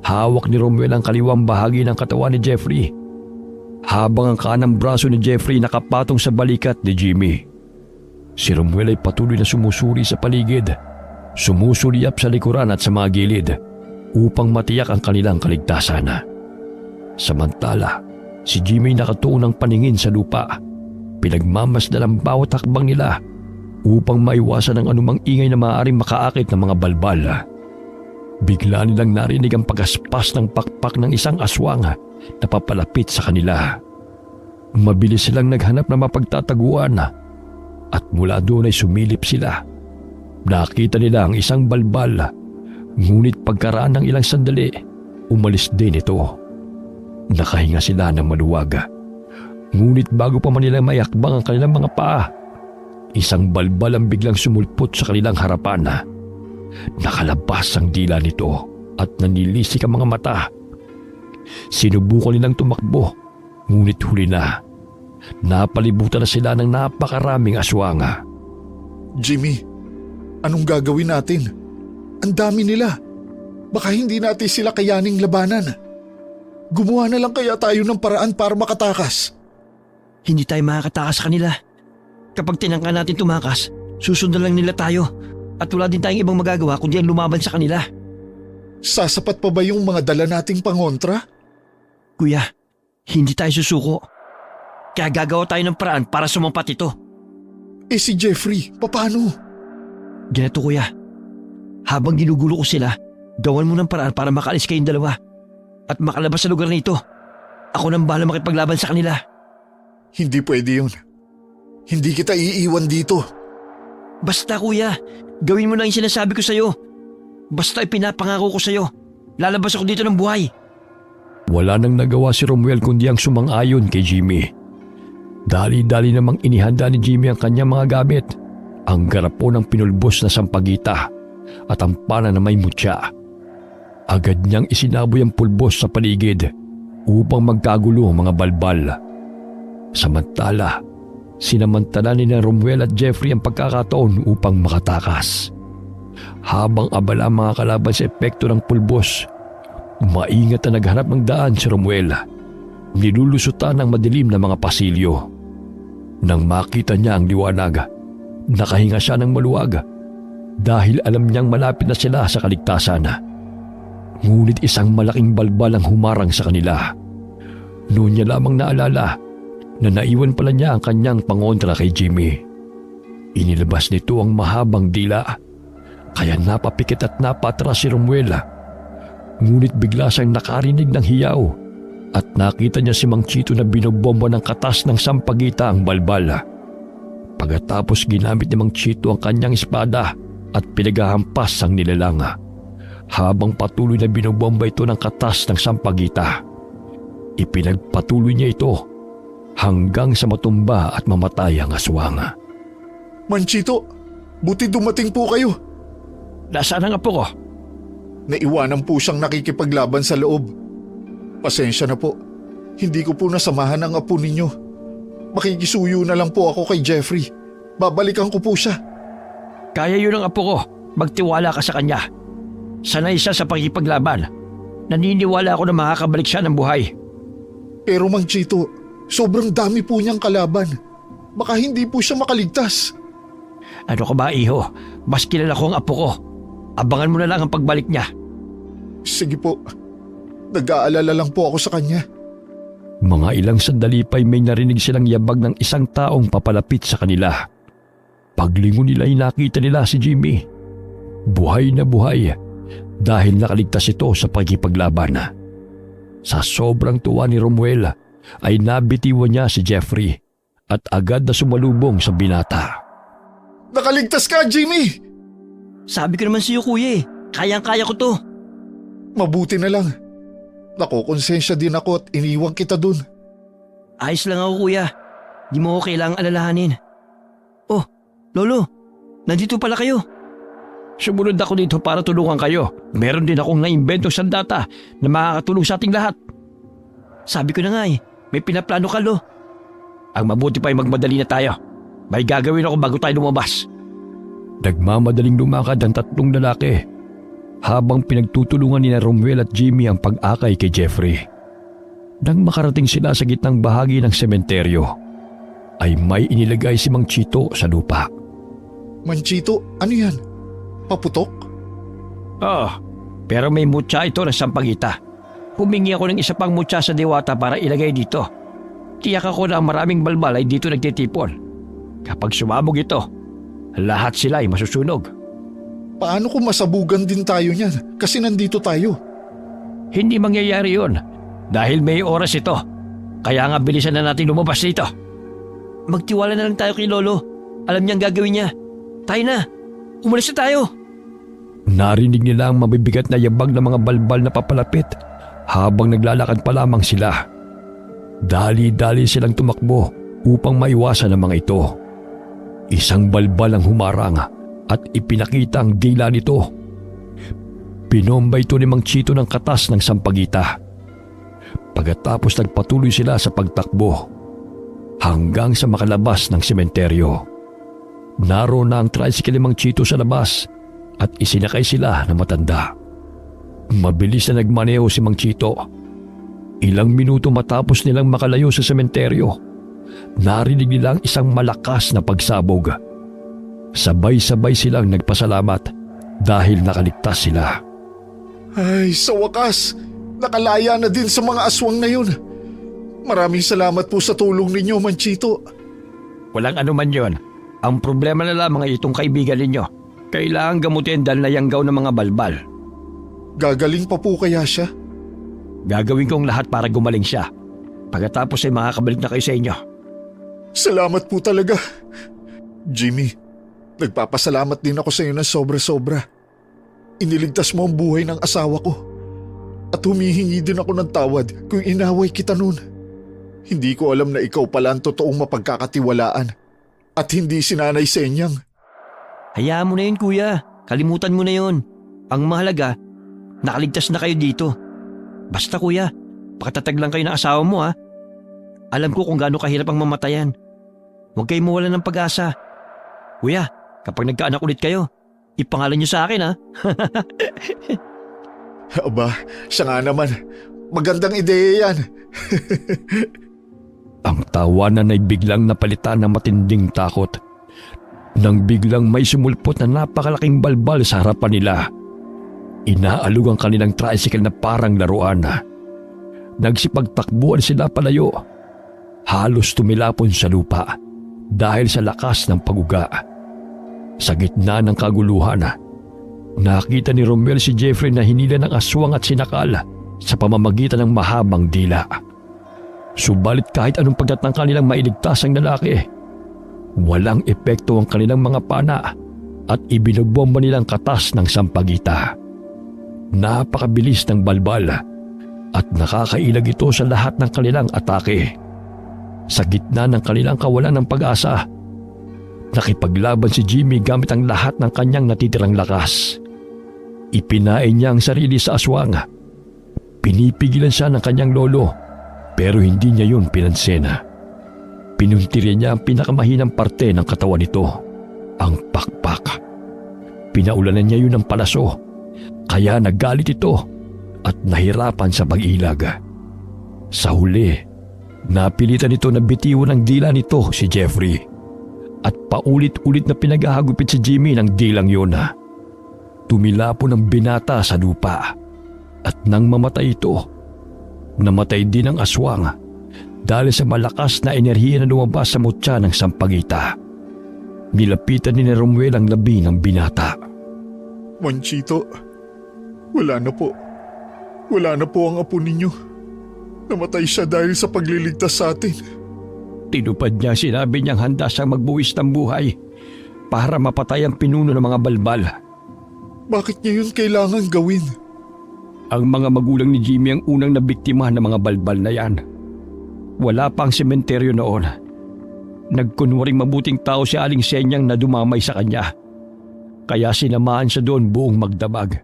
Hawak ni Romuel ang kaliwang bahagi ng katawan ni Jeffrey, habang ang kanang braso ni Jeffrey nakapatong sa balikat ni Jimmy. Si Romuel ay patuloy na sumusuri sa paligid, sumusulyap sa likuran at sa mga gilid upang matiyak ang kanilang kaligtasan. Samantala, si Jimmy nakatuon ng paningin sa lupa, pinagmamasdan ang bawat hakbang nila upang maiwasan ang anumang ingay na maaaring makaakit ng mga balbal. Bigla nilang narinig ang pagaspas ng pakpak ng isang aswang na papalapit sa kanila. Mabilis silang naghanap ng mapagtataguan at mula doon ay sumilip sila. Nakita nila ang isang balbal, ngunit pagkaraan ng ilang sandali, umalis din ito. Nakahinga sila ng maluwag. Ngunit bago pa man nila mayakbang ang kanilang mga paa, isang balbal ang biglang sumulpot sa kanilang harapan. Nakalabas ang dila nito at nanilisik ang mga mata. Sinubukan nilang tumakbo, ngunit huli na. Napalibutan na sila ng napakaraming aswang. Jimmy, anong gagawin natin? Ang dami nila. Baka hindi natin sila kayaning labanan. Gumawa na lang kaya tayo ng paraan para makatakas. Hindi tayo makakatakas sa kanila. Kapag tinangka natin tumakas, susundan lang nila tayo at wala din tayong ibang magagawa kundi ang lumaban sa kanila. Sasapat pa ba yung mga dala nating pangontra? Kuya, hindi tayo susuko. Kaya gagawa tayo ng paraan para sumampat ito. Eh si Jeffrey, paano? Ganito kuya, habang ginugulo ko sila, gawan mo ng paraan para makaalis kayong dalawa at makalabas sa lugar na ito. Ako nang bahala makipaglaban sa kanila. Hindi pwede yun. Hindi kita iiwan dito. Basta kuya, gawin mo lang yung sinasabi ko sa'yo. Basta ipinapangako ko sa'yo, lalabas ako dito ng buhay. Wala nang nagawa si Romuel kundi ang sumang-ayon kay Jimmy. Dali-dali namang inihanda ni Jimmy ang kanyang mga gamit, ang garapon ng pinulbos na sampagita at ang pana na may mutya. Agad niyang isinaboy ang pulbos sa paligid upang magkagulo ang mga balbal. Samantala, sinamantala ni Romuel at Jeffrey ang pagkakataon upang makatakas. Habang abala ang mga kalaban sa epekto ng pulbos, maingat na naghanap ng daan si Romuel. Nilulusutan ng madilim na mga pasilyo. Nang makita niya ang liwanag, nakahinga siya ng maluwag dahil alam niyang malapit na sila sa kaligtasan. Ngunit isang malaking balbal ang humarang sa kanila. Noon niya lamang naalala na naiwan pala niya ang kanyang pangontra kay Jimmy. Inilabas nito ang mahabang dila, kaya napapikit at napatras si Romuel. Ngunit bigla siyang nakarinig ng hiyaw at nakita niya si Mang Chito na binobomba ng katas ng sampagita ang balbal. Pagkatapos ginamit ni Mang Chito ang kanyang espada at pinaghahampas ang nilalang, habang patuloy na binobomba ito ng katas ng sampagita. Ipinagpatuloy niya ito hanggang sa matumba at mamatay ang aswang. Manchito, buti dumating po kayo. Nasaan ang apo ko? Naiwanan po siyang nakikipaglaban sa loob. Pasensya na po. Hindi ko po nasamahan ang apo ninyo. Makikisuyo na lang po ako kay Jeffrey. Babalikan ko po siya. Kaya yun ang apo ko. Magtiwala ka sa kanya. Sanay siya sa pagkipaglaban. Naniniwala ako na makakabalik siya ng buhay. Pero Mang Chito, sobrang dami po niyang kalaban. Baka hindi po siya makaligtas. Ano ka ba, iho? Mas kilala ko ang apo ko. Abangan mo na lang ang pagbalik niya. Sige po. Nag-aalala lang po ako sa kanya. Mga ilang sandali pa'y may narinig silang yabag ng isang taong papalapit sa kanila. Paglingon nila ay nakita nila si Jimmy. Buhay na buhay dahil nakaligtas ito sa pagkipaglaban. Sa sobrang tuwa ni Romuel ay nabitiwan niya si Jeffrey at agad na sumalubong sa binata. Nakaligtas ka, Jimmy! Sabi ko naman sa'yo kuya kayang-kaya ko to. Mabuti na lang. Nakokonsensya din ako at iniwan kita dun. Ayos lang ako kuya. Di mo ako kailangang alalahanin. Oh, Lolo, nandito pala kayo. Sumunod ako dito para tulungan kayo. Meron din akong naimbentong sandata na makakatulong sa ating lahat. Sabi ko na nga may pinaplano ka, Lo. Ang mabuti pa ay magmadali na tayo. May gagawin ako bago tayo lumabas. Nagmamadaling lumakad ang tatlong lalaki habang pinagtutulungan ni Romuel at Jimmy ang pag-akay kay Jeffrey. Nang makarating sila sa gitnang bahagi ng sementeryo, ay may inilagay si Mang Chito sa lupa. Manchito, ano yan? Paputok? Oh, pero may mutya ito ng sampagita. Humingi ako ng isa pang mutya sa diwata para ilagay dito. Tiyak ako na maraming balbal ay dito nagtitipon. Kapag sumabog ito, lahat sila ay masusunog. Paano kung masabugan din tayo niyan? Kasi nandito tayo. Hindi mangyayari yun dahil may oras ito. Kaya nga bilisan na natin lumabas dito. Magtiwala na lang tayo kay Lolo. Alam niyang gagawin niya. Tayo na. Umalis na tayo. Narinig nila ang mabibigat na yabag ng mga balbal na papalapit habang naglalakad pa lamang sila. Dali-dali silang tumakbo upang maiwasan ang mga ito. Isang balbal ang humarang at ipinakita ang dila nito. Pinomba ito ni Mang Chito ng katas ng sampagita. Pagkatapos nagpatuloy sila sa pagtakbo hanggang sa makalabas ng sementeryo. Naroon na ang tricycle ni Mang Chito sa labas at isinakay sila na matanda. Mabilis na nagmaneho si Mang Chito. Ilang minuto matapos nilang makalayo sa sementeryo, narinig nilang isang malakas na pagsabog. Sabay-sabay silang nagpasalamat dahil nakaligtas sila. Ay, sa wakas, nakalaya na din sa mga aswang na yun. Maraming salamat po sa tulong ninyo, Manchito. Walang anuman yon. Ang problema na lamang ay itong kaibigan ninyo. Kailangan gamutin dahil nayanggaw ng mga balbal. Gagaling pa po kaya siya? Gagawin kong lahat para gumaling siya. Pagkatapos ay makakabalik na kayo sa inyo. Salamat po talaga. Jimmy, nagpapasalamat din ako sa iyo ng sobra-sobra. Iniligtas mo ang buhay ng asawa ko. At humihingi din ako ng tawad kung inaway kita noon. Hindi ko alam na ikaw pala ang totoong mapagkakatiwalaan at hindi si Nanay Senyang. Hayaan mo na yun, kuya. Kalimutan mo na yun. Ang mahalaga, nakaligtas na kayo dito. Basta kuya, pakatatag lang kayo ng asawa mo ha. Alam ko kung gaano kahirap ang mamatayan. Huwag kayong mawalan ng pag-asa. Kuya, kapag nagkaanak ulit kayo, ipangalan niyo sa akin ha. Aba, siya nga naman. Magandang ideya yan. Ang tawanan ay biglang napalitan ng matinding takot. Nang biglang may sumulpot na napakalaking balbal sa harapan nila. Inaalog ang kanilang tricycle na parang laruan. Nagsipagtakbuhan sila palayo. Halos tumilapon sa lupa dahil sa lakas ng paguga. Sa gitna ng kaguluhan, nakita ni Romuel si Jeffrey na hinila ng aswang at sinakal sa pamamagitan ng mahabang dila. Subalit kahit anong pagtatangka nilang mailigtas ang lalaki, walang epekto ang kanilang mga pana at ibinobomba nilang katas ng sampagita. Napakabilis ng balbal at nakakailag ito sa lahat ng kanilang atake. Sa gitna ng kanilang kawalan ng pag-asa, nakipaglaban si Jimmy gamit ang lahat ng kanyang natitirang lakas. Ipinain niya ang sarili sa aswang. Pinipigilan siya ng kanyang lolo pero hindi niya yun pinansin. Pinuntirya niya ang pinakamahinang parte ng katawan nito, ang pakpak. Pinaulanan niya yun ng palaso, kaya nagalit ito at nahirapan sa pag-ilag. Sa huli, napilitan ito na bitiwan ng dila nito si Jeffrey at paulit-ulit na pinaghahagupit si Jimmy ng dilang yun. Tumilapon ang binata sa lupa at nang mamatay ito, namatay din ang aswang dahil sa malakas na enerhiya na lumabas sa mutya ng sampagita. Nilapitan ni Romuel ang labi ng binata. Manchito, wala na po. Wala na po ang apo ninyo. Namatay siya dahil sa pagliligtas sa atin. Tinupad niya sinabi niyang handa siyang magbuwis ng buhay para mapatay ang pinuno ng mga balbal. Bakit niya yun kailangan gawin? Ang mga magulang ni Jimmy ang unang nabiktima ng mga balbal na yan. Wala pang sementeryo noon. Nagkunwaring mabuting tao si Aling Senyang na dumamay sa kanya. Kaya sinamahan siya doon buong magdamag.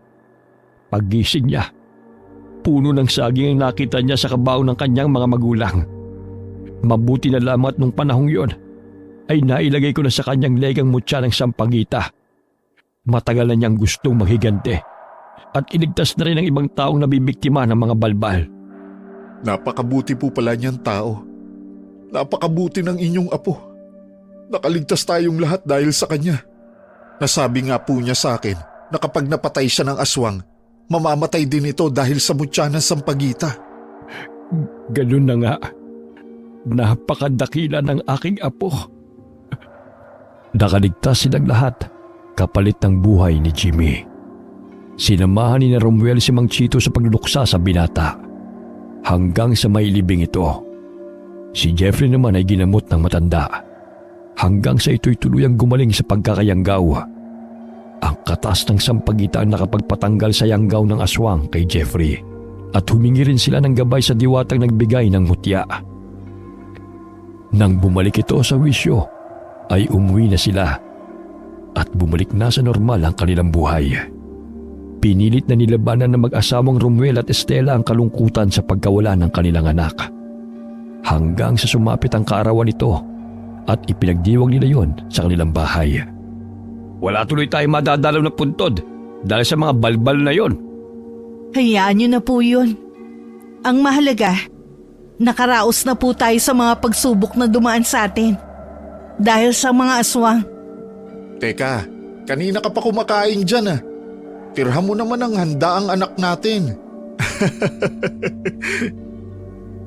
Paggising niya, puno ng saging ang nakita niya sa kabaong ng kanyang mga magulang. Mabuti na lamang at nung panahong yon ay nailagay ko na sa kanyang legang mutya ng sampagita. Matagal na niyang gustong maghigante at iligtas na rin ang ibang taong nabibiktima ng mga balbal. Napakabuti po pala niyang tao. Napakabuti ng inyong apo. Nakaligtas tayong lahat dahil sa kanya. Nasabi nga po niya sa akin na kapag napatay siya ng aswang, mamamatay din ito dahil sa mutya ng sampagita. Ganun na nga. Napakadakila ng aking apo. Nakaligtas silang lahat kapalit ng buhay ni Jimmy. Sinamahan ni Romuel si Mang Chito sa pagluluksa sa binata hanggang sa may libing ito. Si Jeffrey naman ay ginamot ng matanda hanggang sa ito'y tuluyang gumaling sa pagkakayanggaw. Ang katas ng sampagita ang nakapagpatanggal sa yanggaw ng aswang kay Jeffrey at humingi rin sila ng gabay sa diwatang nagbigay ng mutya. Nang bumalik ito sa wisyo, ay umuwi na sila at bumalik na sa normal ang kanilang buhay. Pinilit na nilabanan ng mag-asawang Romuel at Estela ang kalungkutan sa pagkawala ng kanilang anak. Hanggang sa sumapit ang kaarawan nito at ipinagdiwang nila yon sa kanilang bahay. Wala tuloy tayong madadalaw na puntod dahil sa mga balbal na yon. Hayaan niyo na po yun. Ang mahalaga, nakaraos na po tayo sa mga pagsubok na dumaan sa atin. Dahil sa mga aswang. Teka, kanina ka pa kumakain dyan ah. Tirhan mo naman ang handa ang anak natin.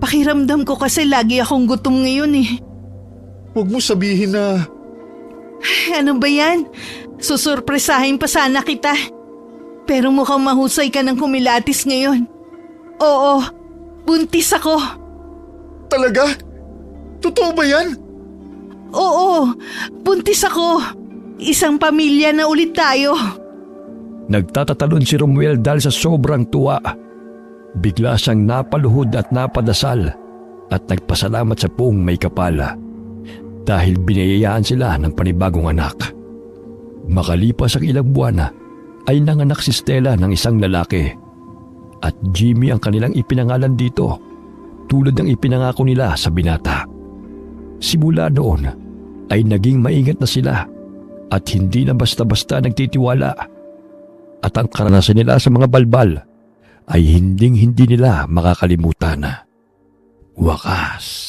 Pakiramdam ko kasi lagi akong gutom ngayon eh. Huwag mo sabihin na Ano ba yan? Susurpresahin pa sana kita. Pero mukhang mahusay ka ng kumilatis ngayon. Oo, buntis ako. talaga? Totoo ba yan? Oo, buntis ako. Isang pamilya na ulit tayo. Nagtatatalon si Romuel dahil sa sobrang tuwa. Bigla siyang napaluhod at napadasal at nagpasalamat sa Poong May Kapal dahil biniyayaan sila ng panibagong anak. Makalipas ang ilang buwan ay nanganak si Stella ng isang lalaki at Jimmy ang kanilang ipinangalan dito tulad ng ipinangako nila sa binata. Simula noon ay naging maingat na sila at hindi na basta-basta nagtitiwala at ang karanasan nila sa mga balbal ay hinding-hindi nila makakalimutan. Wakas.